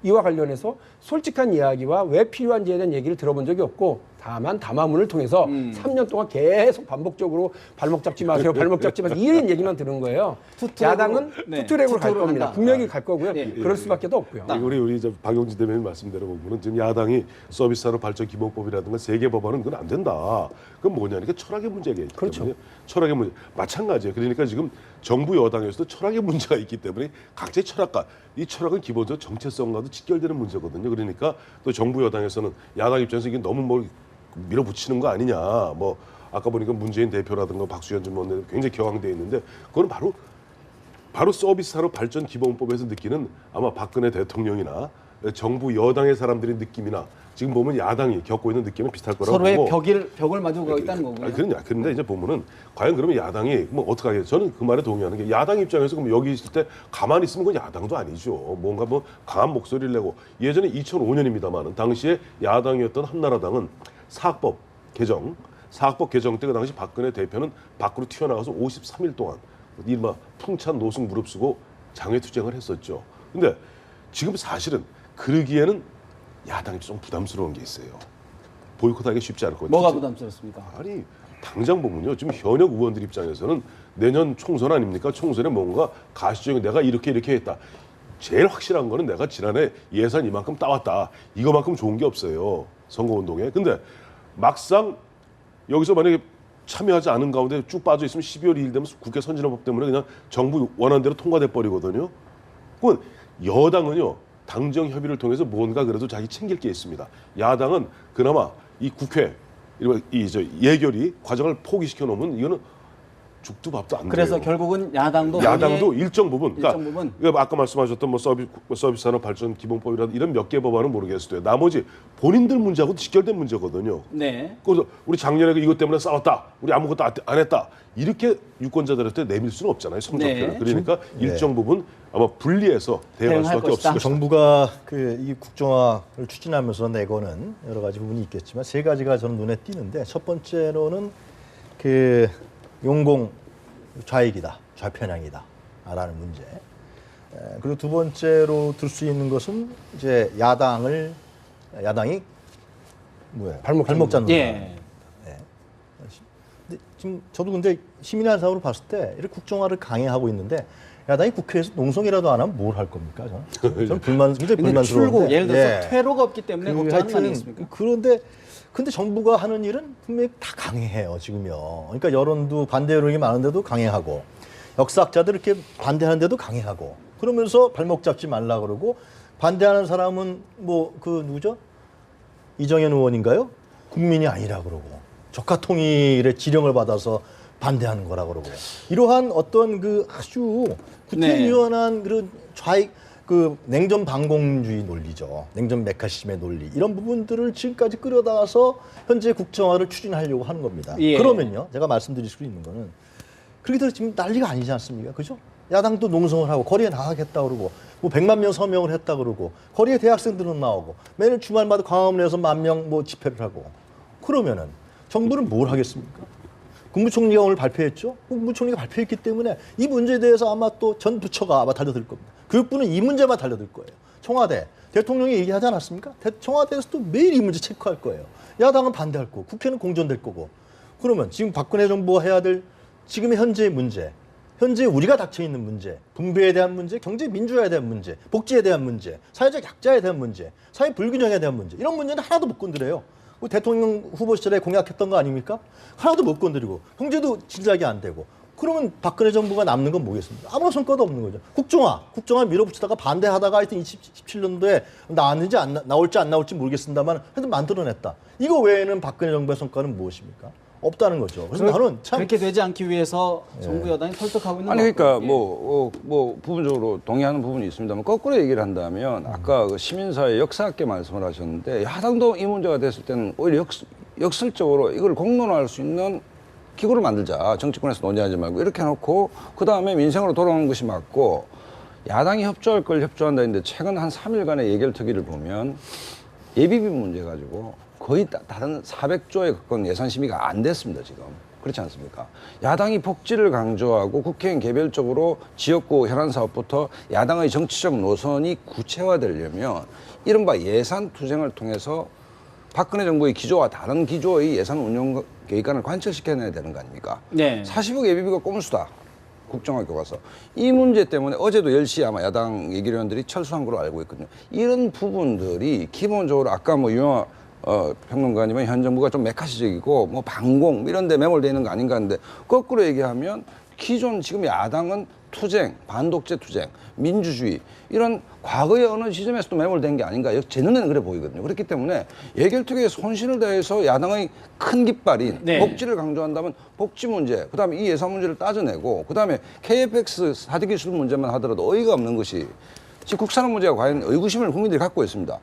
이와 관련해서 솔직한 이야기와 왜 필요한지에 대한 얘기를 들어본 적이 없고, 다만 담화문을 통해서 3년 동안 계속 반복적으로 발목 잡지 마세요, 발목 잡지 마세요, 이런 얘기만 들은 거예요. 야당은 투트랙으로 갈 겁니다. 한다. 분명히 갈 거고요. 네. 그럴 수밖에 없고요. 우리 박용진 대변인 말씀대로 보면 지금 야당이 서비스산업 발전 기본법이라든가 세개 법안은 그건 안 된다. 그건 뭐냐니까 철학의 문제가 있기 그렇죠. 때문에 철학의 문제 마찬가지예요. 그러니까 지금 정부 여당에서도 철학의 문제가 있기 때문에 각자의 철학과 이 철학은 기본적으로 정체성과도 직결되는 문제거든요. 그러니까 또 정부 여당에서는 야당 입장에서 이게 너무 뭘 밀어붙이는 거 아니냐. 뭐 아까 보니까 문재인 대표라든가 박수현 전 원내대표 굉장히 격앙돼 있는데 그거는 바로 서비스산업 발전 기본법에서 느끼는 아마 박근혜 대통령이나 정부 여당의 사람들의 느낌이나 지금 보면 야당이 겪고 있는 느낌은 비슷할 거라고 서로의 보고 벽을 마주하고 있다는 거고요. 그런데 이제 보면은 과연 그러면 야당이 뭐 어떻게 하겠어요? 저는 그 말에 동의하는 게 야당 입장에서 그럼 여기 있을 때 가만히 있으면 그건 야당도 아니죠. 뭔가 뭐 강한 목소리를 내고 예전에 2005년입니다만은 당시에 야당이었던 한나라당은 사학법 개정 때 그 당시 박근혜 대표는 밖으로 튀어나가서 53일 동안 이른바 풍찬 노숙 무릅쓰고 장외투쟁을 했었죠. 근데 지금 사실은 그러기에는 야당이 좀 부담스러운 게 있어요. 보이콧하기 쉽지 않을 것 같아요. 뭐가 부담스럽습니까? 아니 당장 보면요. 지금 현역 의원들 입장에서는 내년 총선 아닙니까? 총선에 뭔가 가시적인 내가 이렇게 했다. 제일 확실한 거는 내가 지난해 예산 이만큼 따왔다. 이거만큼 좋은 게 없어요. 선거운동에. 근데 막상 여기서 만약에 참여하지 않은 가운데 쭉 빠져 있으면 12월 2일 되면 국회 선진화법 때문에 그냥 정부 원하는 대로 통과돼 버리거든요. 그건 여당은요. 당정 협의를 통해서 뭔가 그래도 자기 챙길 게 있습니다. 야당은 그나마 이 국회 예결위 과정을 포기시켜 놓으면 이거는 죽도 밥도 안 돼요. 그래서 결국은 야당도 일정 부분, 부분. 그러니까 아까 말씀하셨던 뭐 서비스산업 발전 기본법이라든 이런 몇 개 법안은 모르겠어요. 나머지 본인들 문제하고 직결된 문제거든요. 네. 그래서 우리 작년에 이것 때문에 싸웠다, 우리 아무것도 안 했다 이렇게 유권자들한테 내밀 수는 없잖아요. 성적표를. 네. 그러니까 일정 부분 아마 분리해서 대응할 수밖에 것이다. 없습니다. 정부가 이 국정화를 추진하면서 내거는 여러 가지 부분이 있겠지만 세 가지가 저는 눈에 띄는데 첫 번째로는 용공 좌익이다, 좌편향이다라는 문제. 그리고 두 번째로 들 수 있는 것은 이제 야당이 발목 잡는 예. 근데 지금 저도 근데 시민의 사업으로 봤을 때 이렇게 국정화를 강행하고 있는데 야당이 국회에서 농성이라도 안 하면 뭘 할 겁니까? 저는 굉장히 근데 불만스러운데. 출구 예를 들어서 예. 퇴로가 없기 때문에 걱정하는 거 아니겠습니까? 근데 정부가 하는 일은 분명히 다 강행해요, 지금요. 그러니까 여론도 반대 여론이 많은데도 강행하고 역사학자들 이렇게 반대하는데도 강행하고 그러면서 발목 잡지 말라 그러고 반대하는 사람은 누구죠? 이정현 의원인가요? 국민이 아니라 그러고 적화 통일의 지령을 받아서 반대하는 거라 그러고 이러한 어떤 아주 구태의연한 그런 좌익 냉전 반공주의 논리죠. 냉전 메카시즘의 논리. 이런 부분들을 지금까지 끌어다가서 현재 국정화를 추진하려고 하는 겁니다. 예. 그러면요. 제가 말씀드릴 수 있는 거는 그렇게 지금 난리가 아니지 않습니까? 그죠? 야당도 농성을 하고 거리에 나가겠다 그러고 100만 명 서명을 했다 그러고 거리에 대학생들은 나오고 매일 주말마다 광화문에서 10,000명 집회를 하고 그러면은 정부는 뭘 하겠습니까? 국무총리가 오늘 발표했죠. 국무총리가 발표했기 때문에 이 문제에 대해서 아마 또 전 부처가 아마 달려들 겁니다. 교육부는 이 문제만 달려들 거예요. 청와대, 대통령이 얘기하지 않았습니까? 청와대에서도 매일 이 문제 체크할 거예요. 야당은 반대할 거고 국회는 공전될 거고. 그러면 지금 박근혜 정부가 해야 될 지금의 현재의 문제, 현재 우리가 닥쳐있는 문제, 분배에 대한 문제, 경제 민주화에 대한 문제, 복지에 대한 문제, 사회적 약자에 대한 문제, 사회 불균형에 대한 문제 이런 문제는 하나도 못 건드려요. 대통령 후보 시절에 공약했던 거 아닙니까? 하나도 못 건드리고 경제도 진작이 안 되고 그러면 박근혜 정부가 남는 건 뭐겠습니까? 아무런 성과도 없는 거죠. 국정화 밀어붙이다가 반대하다가 하여튼 2017년도에 나왔는지 나올지 안 나올지 모르겠습니다만 하여튼 만들어냈다. 이거 외에는 박근혜 정부의 성과는 무엇입니까? 없다는 거죠. 그래서 나는 참 그렇게 되지 않기 위해서 정부 여당이 설득하고 있는 아니 것 그러니까 같고요. 뭐 부분적으로 동의하는 부분이 있습니다만 거꾸로 얘기를 한다면 아까 그 시민사회 역사학계 말씀을 하셨는데 야당도 이 문제가 됐을 때는 오히려 역설적으로 이걸 공론화할 수 있는 기구를 만들자. 정치권에서 논의하지 말고 이렇게 해놓고 그 다음에 민생으로 돌아오는 것이 맞고 야당이 협조할 걸 협조한다 했는데 최근 한 3일간의 예결특위를 보면 예비비 문제 가지고 거의 다른 400조에 가까운 예산 심의가 안 됐습니다, 지금. 그렇지 않습니까? 야당이 복지를 강조하고 국회의원 개별적으로 지역구 현안 사업부터 야당의 정치적 노선이 구체화되려면 이른바 예산 투쟁을 통해서 박근혜 정부의 기조와 다른 기조의 예산 운용 계획안을 관철시켜내야 되는 거 아닙니까? 네. 40억 예비비가 꼼수다. 국정화 교과서. 이 문제 때문에 어제도 10시에 아마 야당 예결위원들이 철수한 걸로 알고 있거든요. 이런 부분들이 기본적으로 아까 뭐 유영아 평론가님은 현 정부가 좀 메카시적이고 뭐 반공 이런 데 매몰되어 있는 거 아닌가 하는데 거꾸로 얘기하면 기존 지금 야당은 투쟁, 반독재 투쟁, 민주주의 이런 과거의 어느 시점에서도 매몰된 게 아닌가 제 눈에는 그래 보이거든요. 그렇기 때문에 예결특위에서 혼신을 다해서 야당의 큰 깃발인 네. 복지를 강조한다면 복지 문제, 그다음에 이 예산 문제를 따져내고 그다음에 KFX 4대 기술 문제만 하더라도 어이가 없는 것이 지금 국산화 문제가 과연 의구심을 국민들이 갖고 있습니다.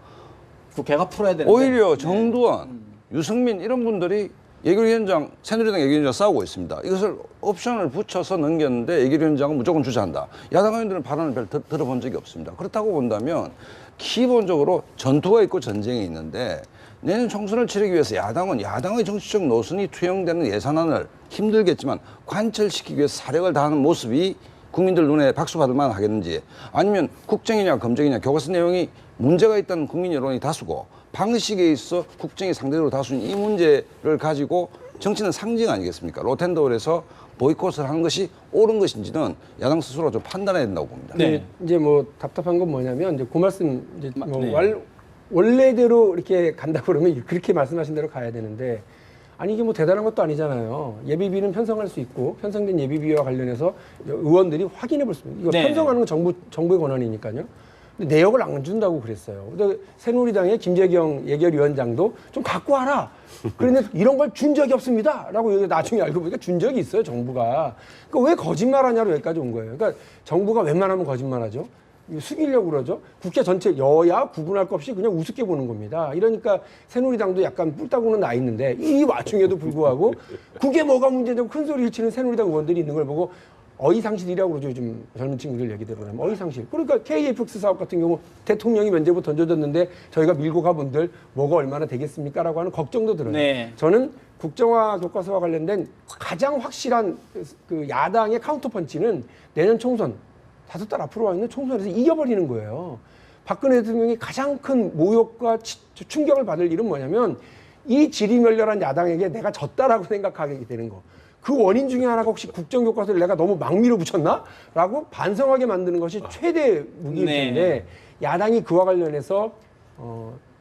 국회가 풀어야 되는데. 오히려 정두환, 유승민 이런 분들이 예결위원장, 새누리당 예결위원장 싸우고 있습니다. 이것을 옵션을 붙여서 넘겼는데 예결위원장은 무조건 주저한다. 야당 의원들은 발언을 별 들어본 적이 없습니다. 그렇다고 본다면 기본적으로 전투가 있고 전쟁이 있는데 내년 총선을 치르기 위해서 야당은 야당의 정치적 노선이 투영되는 예산안을 힘들겠지만 관철시키기 위해서 사력을 다하는 모습이 국민들 눈에 박수 받을 만 하겠는지 아니면 국정이냐 검증이냐 교과서 내용이 문제가 있다는 국민 여론이 다수고 방식에 있어 국정이 상대적으로 다수인 이 문제를 가지고 정치는 상징 아니겠습니까? 로텐더홀에서 보이콧을 하는 것이 옳은 것인지는 야당 스스로 좀 판단해야 된다고 봅니다. 네. 이제 뭐 답답한 건 뭐냐면 이제 그 말씀 이제 뭐 네. 원래대로 이렇게 간다 그러면 그렇게 말씀하신 대로 가야 되는데 아니 이게 뭐 대단한 것도 아니잖아요. 예비비는 편성할 수 있고 편성된 예비비와 관련해서 의원들이 확인해 볼 수 있는 이거 네. 편성하는 건 정부의 권한이니까요. 근데 내역을 안 준다고 그랬어요. 근데 새누리당의 김재경 예결위원장도 좀 갖고 와라. 그런데 이런 걸 준 적이 없습니다.라고 나중에 알고 보니까 준 적이 있어요, 정부가. 그러니까 왜 거짓말하냐로 여기까지 온 거예요. 그러니까 정부가 웬만하면 거짓말하죠. 숙이려고 그러죠. 국회 전체 여야 구분할 것 없이 그냥 우습게 보는 겁니다. 이러니까 새누리당도 약간 뿔따구는 나 있는데 이 와중에도 불구하고 그게 뭐가 문제냐고 큰 소리를 치는 새누리당 의원들이 있는 걸 보고 어이상실이라고 그러죠. 요즘 젊은 친구들 얘기대로 하면 어이상실. 그러니까 KFX 사업 같은 경우 대통령이 면제부 던져줬는데 저희가 밀고 가본들 뭐가 얼마나 되겠습니까? 라고 하는 걱정도 들어요. 네. 저는 국정화 교과서와 관련된 가장 확실한 그 야당의 카운터펀치는 내년 총선 5달 앞으로 와 있는 총선에서 이겨버리는 거예요. 박근혜 대통령이 가장 큰 모욕과 충격을 받을 일은 뭐냐면 이 지리멸렬한 야당에게 내가 졌다라고 생각하게 되는 거. 그 원인 중에 하나가 혹시 국정교과서를 내가 너무 막 밀어붙였나? 라고 반성하게 만드는 것이 최대 무기일 텐데 야당이 그와 관련해서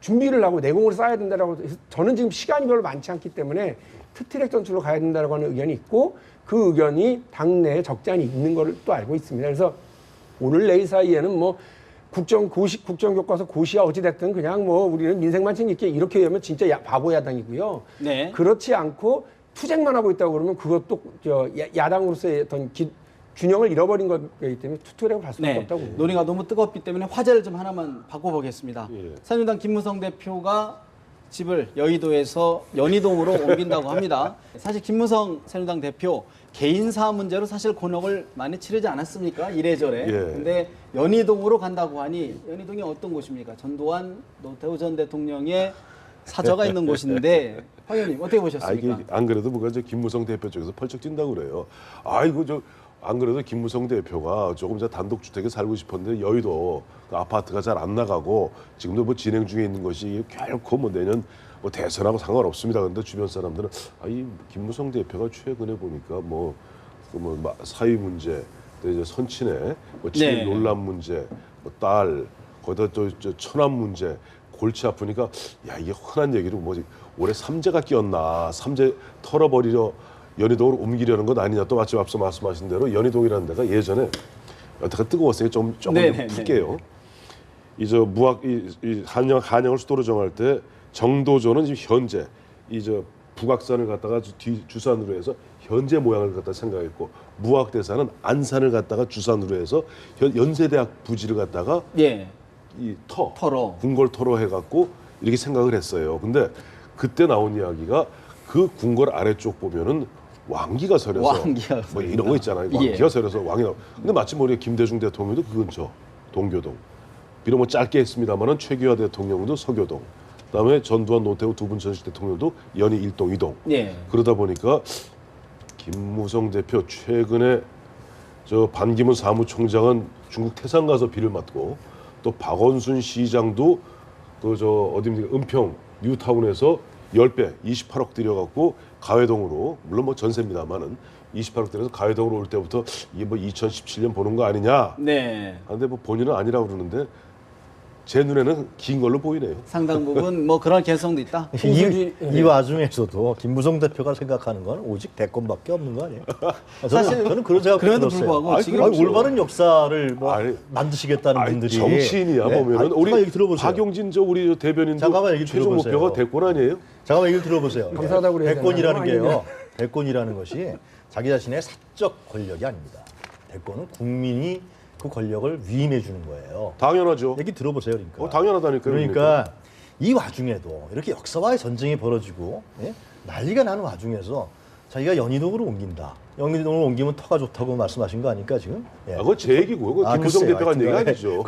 준비를 하고 내공을 쌓아야 된다라고 해서 저는 지금 시간이 별로 많지 않기 때문에 투트랙 전술로 가야 된다라고 하는 의견이 있고 그 의견이 당내에 적잖이 있는 걸 또 알고 있습니다. 그래서 오늘 내일 사이에는 뭐 국정교과서 고시야 어찌됐든 그냥 뭐 우리는 민생만 챙길게 이렇게 하면 진짜 바보 야당이고요. 네. 그렇지 않고 투쟁만 하고 있다고 그러면 그것도 야당으로서의 어떤 균형을 잃어버린 거기 때문에 투트랙을 갈 수밖에 네. 없다고 봅니다. 논의가 너무 뜨겁기 때문에 화제를 좀 하나만 바꿔보겠습니다. 예. 새누리당 김무성 대표가 집을 여의도에서 연희동으로 옮긴다고 합니다. 사실 김무성 새누리당 대표 개인사 문제로 사실 곤혹을 많이 치르지 않았습니까? 이래저래. 예. 근데 연희동으로 간다고 하니 연희동이 어떤 곳입니까? 전두환 노태우 전 대통령의 사저가 있는 곳인데 황 의원님 어떻게 아, 보셨습니까? 이게 안 그래도 뭐가 이제 김무성 대표 쪽에서 펄쩍 뛴다고 그래요. 아이고 안 그래도 김무성 대표가 조금 전 단독주택에 살고 싶었는데 여의도 그 아파트가 잘 안 나가고 지금도 뭐 진행 중에 있는 것이 결코 뭐 내년 뭐 대선하고 상관없습니다. 그런데 주변 사람들은 이 김무성 대표가 최근에 보니까 사위 문제, 또 이제 선친의 뭐 친일 네. 논란 문제, 뭐 딸 거기다 또 처남 문제 골치 아프니까 이게 흔한 얘기로 뭐지 올해 삼재가 끼었나 삼재 털어버리려 연희동으로 옮기려는 것 아니냐 또 마침 앞서 말씀하신 대로 연희동이라는 데가 예전에 여태가 뜨거웠으니까 조금 풀게요. 한영을 수도로 정할 때 정도조는 지금 현재 북악산을 갖다가 주산으로 해서 현재 모양을 갖다 생각했고 무학대사는 안산을 갖다가 주산으로 해서 연세대학 부지를 갖다가 예. 이 터로. 궁궐터로 해갖고 이렇게 생각을 했어요. 근데 그때 나온 이야기가 그 궁궐 아래쪽 보면은 왕기가 서려서 왕기가 뭐 이런 거 있잖아요. 예. 왕기가 서려서 왕이 나오. 근데 마침 우리 김대중 대통령도 그 근처 동교동. 비록 뭐 짧게 했습니다만은 최규하 대통령도 서교동. 그다음에 전두환 노태우 두 분 전직 대통령도 연희 1동, 2동. 예. 그러다 보니까 김무성 대표 최근에 저 반기문 사무총장은 중국 태산 가서 비를 맞고 또 박원순 시장도 그 저 어디입니까 은평 뉴타운에서 10배 28억 들여갖고 가회동으로 물론 뭐 전세입니다만은 28억 들여서 가회동으로 올 때부터 이게 뭐 2017년 보는 거 아니냐. 네. 근데 뭐 본인은 아니라고 그러는데 제 눈에는 긴 걸로 보이네요. 상당 부분 뭐 그런 개성도 있다. 이 와중에서도 김무성 대표가 생각하는 건 오직 대권밖에 없는 거 아니에요? 저는 그런 생각 그럼에도 들었어요. 불구하고 아니, 지금 그렇죠. 올바른 역사를 뭐 아니, 만드시겠다는 아니, 분들이 정치인이야 네. 보면은 아니, 우리 잠깐 얘기 들어보세요. 박용진 저 우리 대변인도 잠깐만 얘기 최종 들어보세요. 목표가 대권 아니에요? 잠깐만 얘기를 들어보세요. 감사하다고 그래야 대권이라는 되나요? 게요. 대권이라는 것이 자기 자신의 사적 권력이 아닙니다. 대권은 국민이 그 권력을 위임해 주는 거예요. 당연하죠. 얘기 들어보세요, 그러니까. 당연하다니까요. 그러니까 이 와중에도 이렇게 역사와의 전쟁이 벌어지고 예? 난리가 나는 와중에서 자기가 연희동으로 옮긴다. 연희동으로 옮기면 터가 좋다고 말씀하신 거 아닙니까 지금? 예. 그건 제 얘기고요. 그건 김무성 글쎄요. 대표가 한 얘기가 하여튼 아니죠.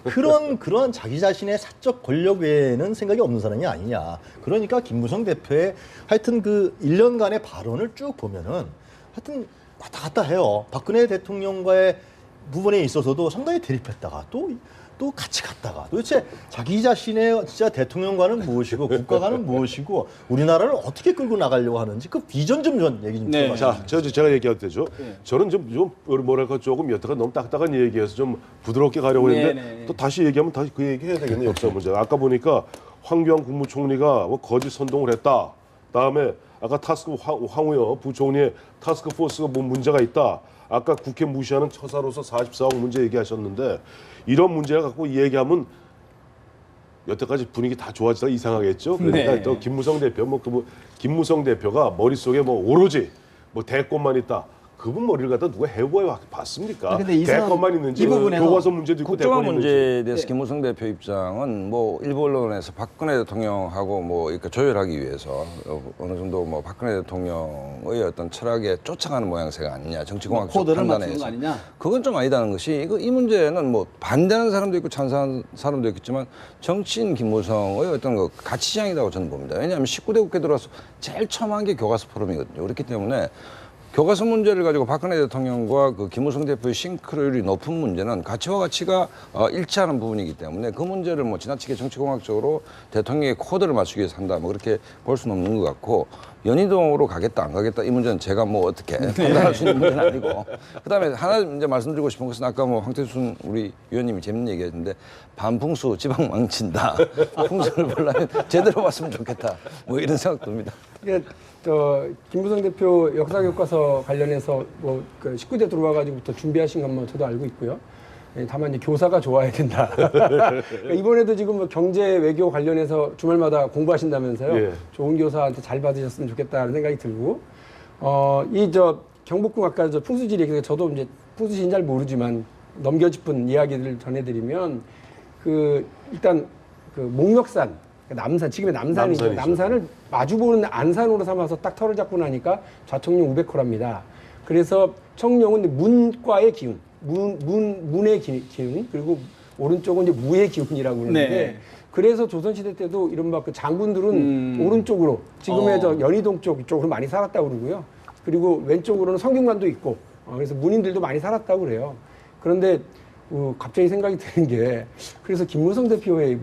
그러면은 그런 자기 자신의 사적 권력 외에는 생각이 없는 사람이 아니냐. 그러니까 김무성 대표의 하여튼 그 1년간의 발언을 쭉 보면은 하여튼 왔다 갔다 해요. 박근혜 대통령과의 부분에 있어서도 상당히 대립했다가 또 같이 갔다가 도대체 자기 자신의 진짜 대통령과는 무엇이고 국가가는 무엇이고 우리나라를 어떻게 끌고 나가려고 하는지 그 비전 좀 얘기 좀 네. 들어봐요. 자, 제가 얘기할 때죠. 네. 저는 좀 뭐랄까 조금 여태가 너무 딱딱한 얘기해서 좀 부드럽게 가려고 했는데 네. 또 다시 얘기하면 다시 그 얘기 해야 되겠네 역사 문제. 아까 보니까 황교안 국무총리가 뭐 거짓 선동을 했다. 다음에 아까 황우여 부총리의 타스크 포스가 뭐 문제가 있다. 아까 국회 무시하는 처사로서 44억 문제 얘기하셨는데 이런 문제를 갖고 얘기하면 여태까지 분위기 다 좋아지다가 이상하겠죠. 그러니까 네. 또 김무성 대표 김무성 대표가 머릿속에 뭐 오로지 뭐 대권만 있다. 그분 머리를 갖다 누가 해보아 봤습니까? 근데 이상한 대권만 있는지 이 부분에서 교과서 문제도 있고 국정화 대권이 있는지. 문제에 대해서 김무성 대표 입장은 뭐 일부 언론에서 박근혜 대통령하고 뭐 그러니까 조율하기 위해서 어느 정도 뭐 박근혜 대통령의 어떤 철학에 쫓아가는 모양새가 아니냐 정치공학적 코드를 판단에 맞추는 거 아니냐? 그건 좀 아니다는 것이 이 문제는 뭐 반대하는 사람도 있고 찬성하는 사람도 있겠지만 정치인 김무성의 어떤 그 가치지향이라고 저는 봅니다. 왜냐하면 19대 국회 들어와서 제일 처음 한 게 교과서 포럼이거든요. 그렇기 때문에 교과서 문제를 가지고 박근혜 대통령과 그 김무성 대표의 싱크로율이 높은 문제는 가치와 가치가 일치하는 부분이기 때문에 그 문제를 뭐 지나치게 정치공학적으로 대통령의 코드를 맞추기 위해서 한다 뭐 그렇게 볼 수는 없는 것 같고 연희동으로 가겠다 안 가겠다 이 문제는 제가 뭐 어떻게 판단할 수 있는 문제는 아니고 그다음에 하나 이제 말씀드리고 싶은 것은 아까 뭐 황태순 우리 위원님이 재밌는 얘기했는데 반풍수 지방 망친다 풍수를 보려면 제대로 봤으면 좋겠다 뭐 이런 생각 듭니다. 이게 김무성 대표 역사 교과서 관련해서 그 19대 들어와가지고부터 준비하신 것만 저도 알고 있고요. 예, 다만 이제 교사가 좋아야 된다. 그러니까 이번에도 지금 뭐 경제 외교 관련해서 주말마다 공부하신다면서요. 예. 좋은 교사한테 잘 받으셨으면 좋겠다는 생각이 들고 경복궁 아까 풍수지리 얘기해서 저도 이제 풍수지리는 잘 모르지만 넘겨짚은 이야기들을 전해드리면 일단 그 목멱산 남산, 지금의 남산이죠. 남산이죠. 남산을 마주보는 안산으로 삼아서 딱 털을 잡고 나니까 좌청룡 우백호랍니다. 그래서 청룡은 문과의 기운, 문의 기운, 그리고 오른쪽은 이제 무의 기운이라고 그러는데 네. 그래서 조선시대 때도 이른바 그 장군들은 오른쪽으로 지금의 연희동 쪽으로 많이 살았다고 그러고요. 그리고 왼쪽으로는 성균관도 있고 그래서 문인들도 많이 살았다고 그래요. 그런데 갑자기 생각이 드는 게 그래서 김무성 대표의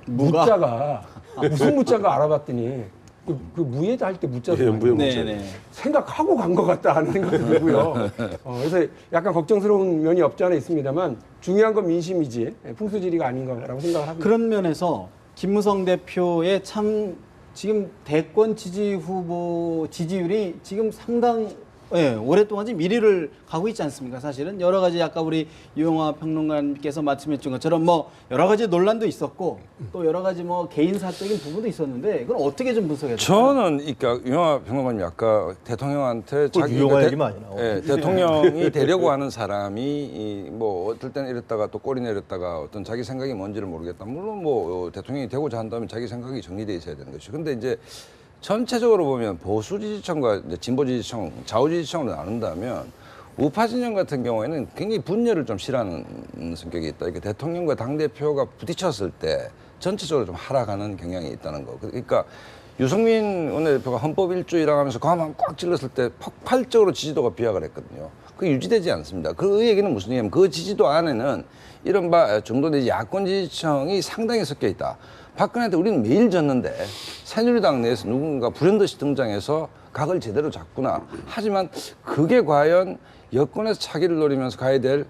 무자가 무슨 무자가 알아봤더니 그 무예자 할 때 무자도 예, 무예 네, 네. 생각하고 간 것 같다 하는 생각이 들고요. 그래서 약간 걱정스러운 면이 없지 않아 있습니다만 중요한 건 민심이지 풍수지리가 아닌 거라고 생각을 합니다. 그런 면에서 김무성 대표의 참 지금 대권 지지 후보 지지율이 지금 상당 예, 오랫동안 지금 1위를 가고 있지 않습니까? 사실은 여러 가지 아까 우리 유영화 평론가님께서 말씀해 준 것처럼 뭐 여러 가지 논란도 있었고 또 여러 가지 뭐 개인사적인 부분도 있었는데 이건 어떻게 좀 분석해야 될까요? 저는 그러니까 유영하 평론가님 아까 대통령한테 유영하 얘기 많이 나오고. 예, 대통령이 되려고 하는 사람이 뭐 어떨 때는 이랬다가 또 꼬리 내렸다가 어떤 자기 생각이 뭔지를 모르겠다. 물론 뭐 대통령이 되고자 한다면 자기 생각이 정리돼 있어야 되는 것이죠. 근데 이제 전체적으로 보면 보수 지지층과 이제 진보 지지층, 좌우 지지층으로 나눈다면 우파 진영 같은 경우에는 굉장히 분열을 좀 싫어하는 성격이 있다. 이게 대통령과 당 대표가 부딪혔을 때 전체적으로 좀 하락하는 경향이 있다는 거. 그러니까 유승민 원내대표가 헌법 1조이라고 하면서 과만 꽉 찔렀을 때 폭발적으로 지지도가 비약을 했거든요. 그게 유지되지 않습니다. 그 얘기는 무슨 얘기냐면 그 지지도 안에는 이른바 중도 내지 야권 지지층이 상당히 섞여 있다. 박근혜한테 우리는 매일 졌는데 새누리당 내에서 누군가 불현듯이 등장해서 각을 제대로 잡구나. 하지만 그게 과연 여권에서 차기를 노리면서 가야 될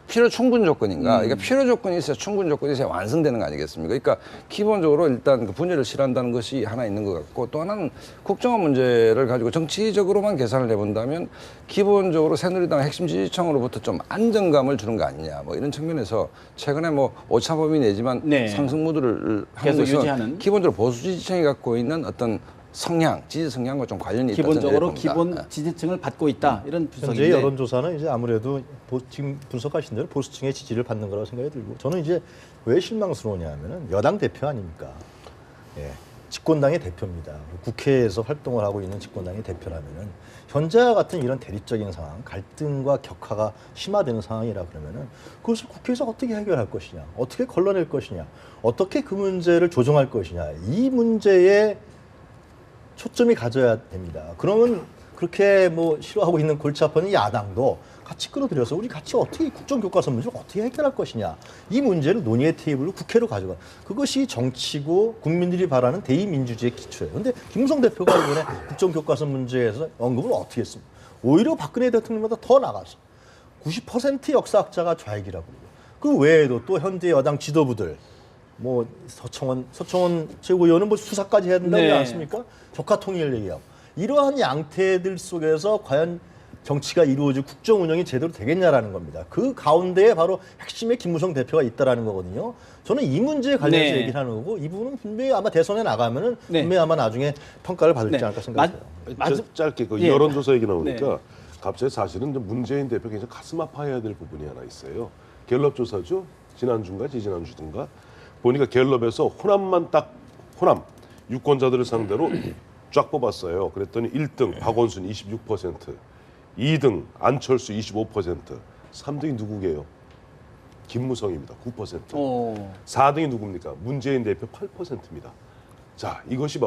필요 충분 조건인가? 그러니까 필요 조건이 있어야 충분 조건이 있어야 완성되는 거 아니겠습니까? 그러니까 기본적으로 일단 그 분열을 싫어한다는 것이 하나 있는 것 같고 또 하나는 국정화 문제를 가지고 정치적으로만 계산을 해본다면 기본적으로 새누리당 핵심 지지층으로부터 좀 안정감을 주는 거 아니냐 뭐 이런 측면에서 최근에 뭐 오차범위 내지만 네. 상승 무드를 하는 계속 것은 유지하는. 기본적으로 보수 지지층이 갖고 있는 어떤 성향, 지지 성향과 좀 관련이 있다. 기본적으로 봅니다. 기본 지지층을 받고 있다 이런 현재 분석인데 여론조사는 이제 아무래도 지금 분석하신 대로 보수층의 지지를 받는 거라고 생각이 들고 저는 이제 왜 실망스러우냐면은 여당 대표 아닙니까? 예, 집권당의 대표입니다. 국회에서 활동을 하고 있는 집권당의 대표라면은 현재와 같은 이런 대립적인 상황, 갈등과 격화가 심화되는 상황이라 그러면은 그것을 국회에서 어떻게 해결할 것이냐, 어떻게 걸러낼 것이냐, 어떻게 그 문제를 조정할 것이냐 이 문제에 초점이 가져야 됩니다. 그러면 그렇게 뭐 싫어하고 있는 골치 아파하는 야당도 같이 끌어들여서 우리 같이 어떻게 국정교과서 문제를 어떻게 해결할 것이냐 이 문제를 논의의 테이블로 국회로 가져가 그것이 정치고 국민들이 바라는 대의민주주의의 기초예요. 그런데 김무성 대표가 이번에 국정교과서 문제에서 언급을 어떻게 했습니까? 오히려 박근혜 대통령보다 더 나가서 90% 역사학자가 좌익이라고 그러고 그 외에도 또 현재 여당 지도부들 뭐 서청원 최고위원은 뭐 수사까지 해야 된다고 네. 하지 않습니까? 적화 통일 얘기하고 이러한 양태들 속에서 과연 정치가 이루어질 국정 운영이 제대로 되겠냐라는 겁니다. 그 가운데에 바로 핵심의 김무성 대표가 있다라는 거거든요. 저는 이 문제에 관련해서 네. 얘기를 하는 거고 이 부분은 분명히 아마 대선에 나가면은 네. 분명히 아마 나중에 평가를 받을지 네. 않을까 생각해요. 짧게 그 예. 여론조사 얘기 나오니까 네. 갑자기 사실은 이제 문재인 대표 굉장히 가슴 아파해야 될 부분이 하나 있어요. 갤럽 조사죠. 지난주인가 지지난주든가 보니까 갤럽에서 호남만 딱 호남 유권자들을 상대로 쫙 뽑았어요. 그랬더니 1등 박원순 26%, 2등 안철수 25%, 3등이 누구게요? 김무성입니다. 9%. 4등이 누굽니까? 문재인 대표 8%입니다. 자, 이것이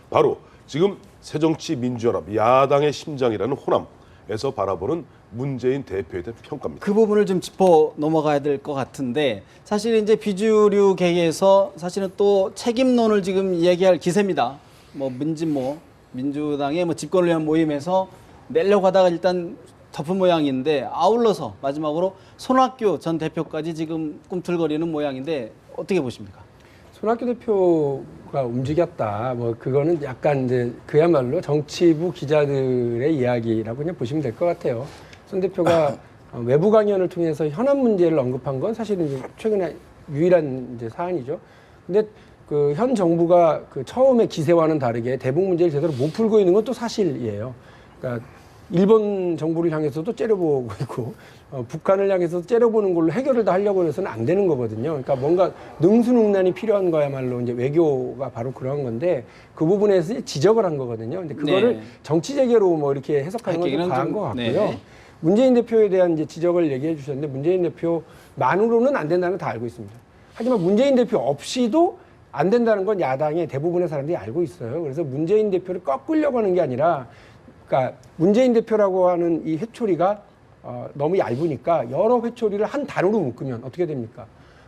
바로 지금 새정치민주연합 야당의 심장이라는 호남에서 바라보는 문재인 대표에 대한 평가입니다. 그 부분을 좀 짚어 넘어가야 될 것 같은데 사실 이제 비주류 계에서 사실은 또 책임론을 지금 얘기할 기세입니다. 뭐 민주당의 뭐 집권을 위한 모임에서 내려고 하다가 일단 덮은 모양인데 아울러서 마지막으로 손학규 전 대표까지 지금 꿈틀거리는 모양인데 어떻게 보십니까? 손학규 대표가 움직였다. 뭐 그거는 약간 이제 그야말로 정치부 기자들의 이야기라고 그냥 보시면 될 것 같아요. 손 대표가 외부 강연을 통해서 현안 문제를 언급한 건 사실은 이제 최근에 유일한 이제 사안이죠. 근데 그 현 정부가 그 처음에 기세와는 다르게 대북 문제를 제대로 못 풀고 있는 건 또 사실이에요. 그러니까 일본 정부를 향해서도 째려보고 있고 북한을 향해서도 째려보는 걸로 해결을 다 하려고 해서는 안 되는 거거든요. 그러니까 뭔가 능수능란이 필요한 거야말로 이제 외교가 바로 그런 건데 그 부분에서 지적을 한 거거든요. 근데 그거를 네. 정치 재개로 뭐 이렇게 해석하는 건 좀 과한 것 같고요. 네. 문재인 대표에 대한 이제 지적을 얘기해 주셨는데 문재인 대표만으로는 안 된다는 거 다 알고 있습니다. 하지만 문재인 대표 없이도 안 된다는 건 야당의 대부분의 사람들이 알고 있어요. 그래서 문재인 대표를 꺾으려고 하는 게 아니라 그러니까 문재인 대표라고 하는 이 회초리가 너무 얇으니까 여러 회초리를 한 단으로 묶으면 어떻게 됩니까?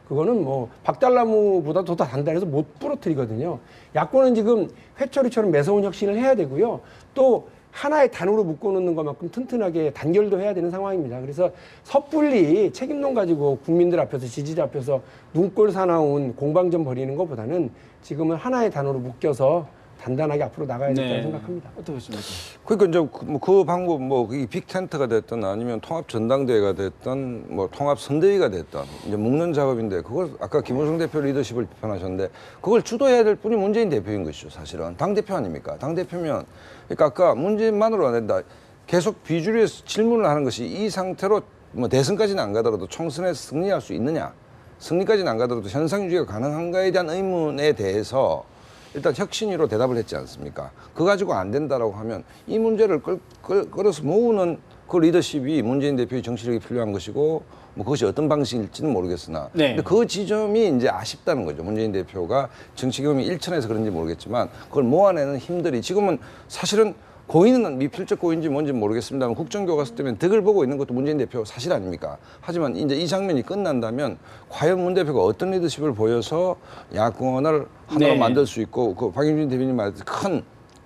그거는 뭐 박달나무보다 더 단단해서 못 부러뜨리거든요. 야권은 지금 회초리처럼 매서운 혁신을 해야 되고요. 또 하나의 단으로 묶어놓는 것만큼 튼튼하게 단결도 해야 되는 상황입니다. 그래서 섣불리 책임론 가지고 국민들 앞에서 지지자 앞에서 눈꼴 사나운 공방전 벌이는 것보다는 지금은 하나의 단어로 묶여서 단단하게 앞으로 나가야 된다고 생각합니다. 어떻게 보십니까? 그러니까 이제 그 방법 뭐 이 빅텐트가 됐든 아니면 통합 전당대회가 됐든 뭐 통합 선대위가 됐든 이제 묶는 작업인데 그걸 아까 김호중 대표 리더십을 비판하셨는데 그걸 주도해야 될 분이 문재인 대표인 것이죠. 사실은 당 대표 아닙니까? 당 대표면 그러니까 아까 문재인만으로 안 된다. 계속 비주류에서 질문을 하는 것이 이 상태로 뭐 대선까지는 안 가더라도 총선에서 승리할 수 있느냐, 승리까지는 안 가더라도 현상 유지가 가능한가에 대한 의문에 대해서 일단 혁신위로 대답을 했지 않습니까? 그거 가지고 안 된다라고 하면 이 문제를 끌어서 모으는 그 리더십이 문재인 대표의 정치력이 필요한 것이고 뭐 그것이 어떤 방식일지는 모르겠으나 근데 그 지점이 이제 아쉽다는 거죠. 문재인 대표가 정치 경험이 일천해서 그런지 모르겠지만 그걸 모아내는 힘들이 지금은 사실은 고인은 미필적 고인지 뭔지 모르겠습니다만 국정교과서 때문에 득을 보고 있는 것도 문재인 대표 사실 아닙니까? 하지만 이제 이 장면이 끝난다면 과연 문 대표가 어떤 리더십을 보여서 야권을 하나로 만들 수 있고 그 박용진 대표님 말했듯이 큰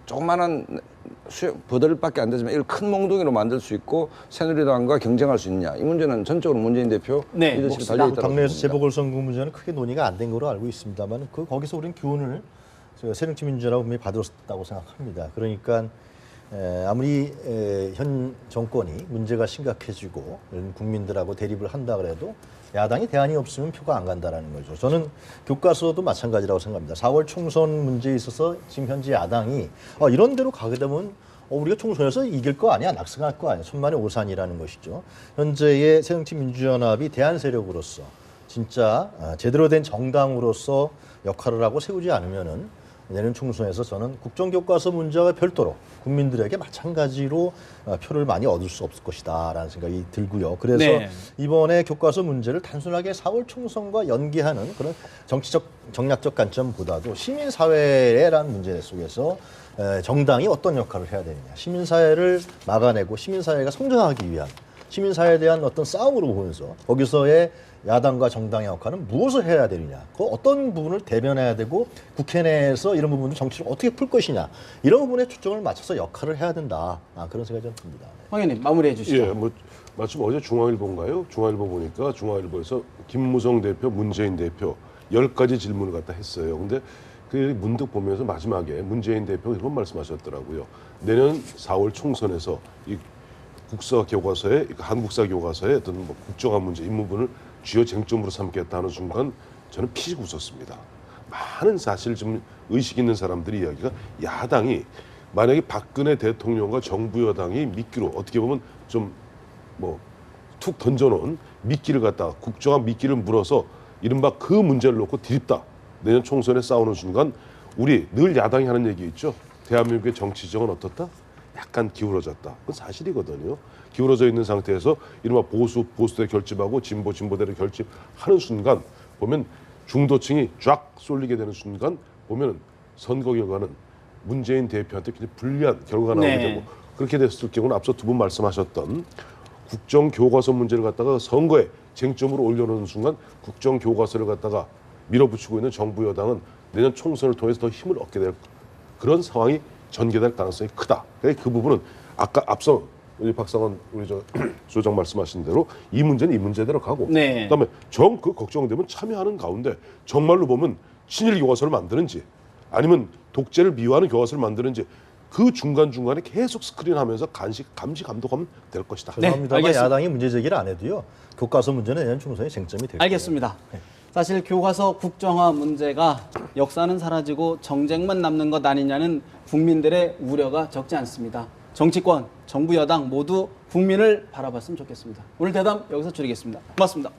조그만한 버들밖에 안 되지만 이걸 큰 몽둥이로 만들 수 있고 새누리당과 경쟁할 수 있느냐 이 문제는 전적으로 문재인 대표 리더십이 달려있다고 당내에서 봅니다. 재보궐선거 문제는 크게 논의가 안 된 거로 알고 있습니다만 거기서 우리는 교훈을 새정치민주연합은 분명히 받았다고 생각합니다. 그러니까 아무리 현 정권이 문제가 심각해지고 국민들하고 대립을 한다 그래도 야당이 대안이 없으면 표가 안 간다라는 거죠. 저는 교과서도 마찬가지라고 생각합니다. 4월 총선 문제에 있어서 지금 현재 야당이 이런 대로 가게 되면 우리가 총선에서 이길 거 아니야, 낙승할 거 아니야, 천만의 오산이라는 것이죠. 현재의 새정치민주연합이 대안 세력으로서 진짜 제대로 된 정당으로서 역할을 하고 세우지 않으면은 내년 총선에서 저는 국정교과서 문제와 별도로 국민들에게 마찬가지로 표를 많이 얻을 수 없을 것이다라는 생각이 들고요. 그래서 이번에 교과서 문제를 단순하게 4월 총선과 연계하는 그런 정치적 정략적 관점보다도 시민사회라는 문제 속에서 정당이 어떤 역할을 해야 되느냐, 시민사회를 막아내고 시민사회가 성장하기 위한 시민사회에 대한 어떤 싸움으로 보면서 거기서의 야당과 정당의 역할은 무엇을 해야 되느냐, 그 어떤 부분을 대변해야 되고 국회 내에서 이런 부분을 정치를 어떻게 풀 것이냐 이런 부분에 초점을 맞춰서 역할을 해야 된다. 그런 생각이 좀 듭니다. 황 의원님 마무리해 주시죠. 예, 뭐 마침 어제 중앙일보인가요? 중앙일보 보니까 중앙일보에서 김무성 대표, 문재인 대표 10가지 질문을 갖다 했어요. 근데 그 문득 보면서 마지막에 문재인 대표가 이런 말씀하셨더라고요. 내년 4월 총선에서 이 국사 교과서에 한국사 교과서의 어떤 뭐 국정화 문제 이 부분을 주요 쟁점으로 삼겠다는 순간 저는 피식 웃었습니다. 많은 사실 좀 의식 있는 사람들이 이야기가 야당이 만약에 박근혜 대통령과 정부 여당이 미끼로 어떻게 보면 좀 뭐 툭 던져놓은 미끼를 갖다가 국정화 미끼를 물어서 이른바 그 문제를 놓고 드립다. 내년 총선에 싸우는 순간 우리 늘 야당이 하는 얘기 있죠. 대한민국의 정치정은 어떻다? 약간 기울어졌다. 그건 사실이거든요. 기울어져 있는 상태에서 이른바 보수대 결집하고 진보대를 결집하는 순간 보면 중도층이 쫙 쏠리게 되는 순간 보면 선거 결과는 문재인 대표한테 굉장히 불리한 결과가 나오게 되고 그렇게 됐을 경우는 앞서 두 분 말씀하셨던 국정교과서 문제를 갖다가 선거에 쟁점으로 올려놓는 순간 국정교과서를 갖다가 밀어붙이고 있는 정부 여당은 내년 총선을 통해서 더 힘을 얻게 될 그런 상황이 전개될 가능성이 크다. 그러니까 그 부분은 아까 앞서 우리 박상원 우리 소장 말씀하신 대로 이 문제는 이 문제대로 가고 그다음에 그 걱정되면 참여하는 가운데 정말로 보면 친일 교과서를 만드는지 아니면 독재를 미화하는 교과서를 만드는지 그 중간중간에 계속 스크린하면서 감시 감독하면 될 것이다. 죄송합니다만 야당이 문제 제기를 안 해도요. 교과서 문제는 내년 총선의 쟁점이 될 거예요. 알겠습니다. 사실 교과서 국정화 문제가 역사는 사라지고 정쟁만 남는 것 아니냐는 국민들의 우려가 적지 않습니다. 정치권, 정부 여당 모두 국민을 바라봤으면 좋겠습니다. 오늘 대담 여기서 줄이겠습니다. 고맙습니다.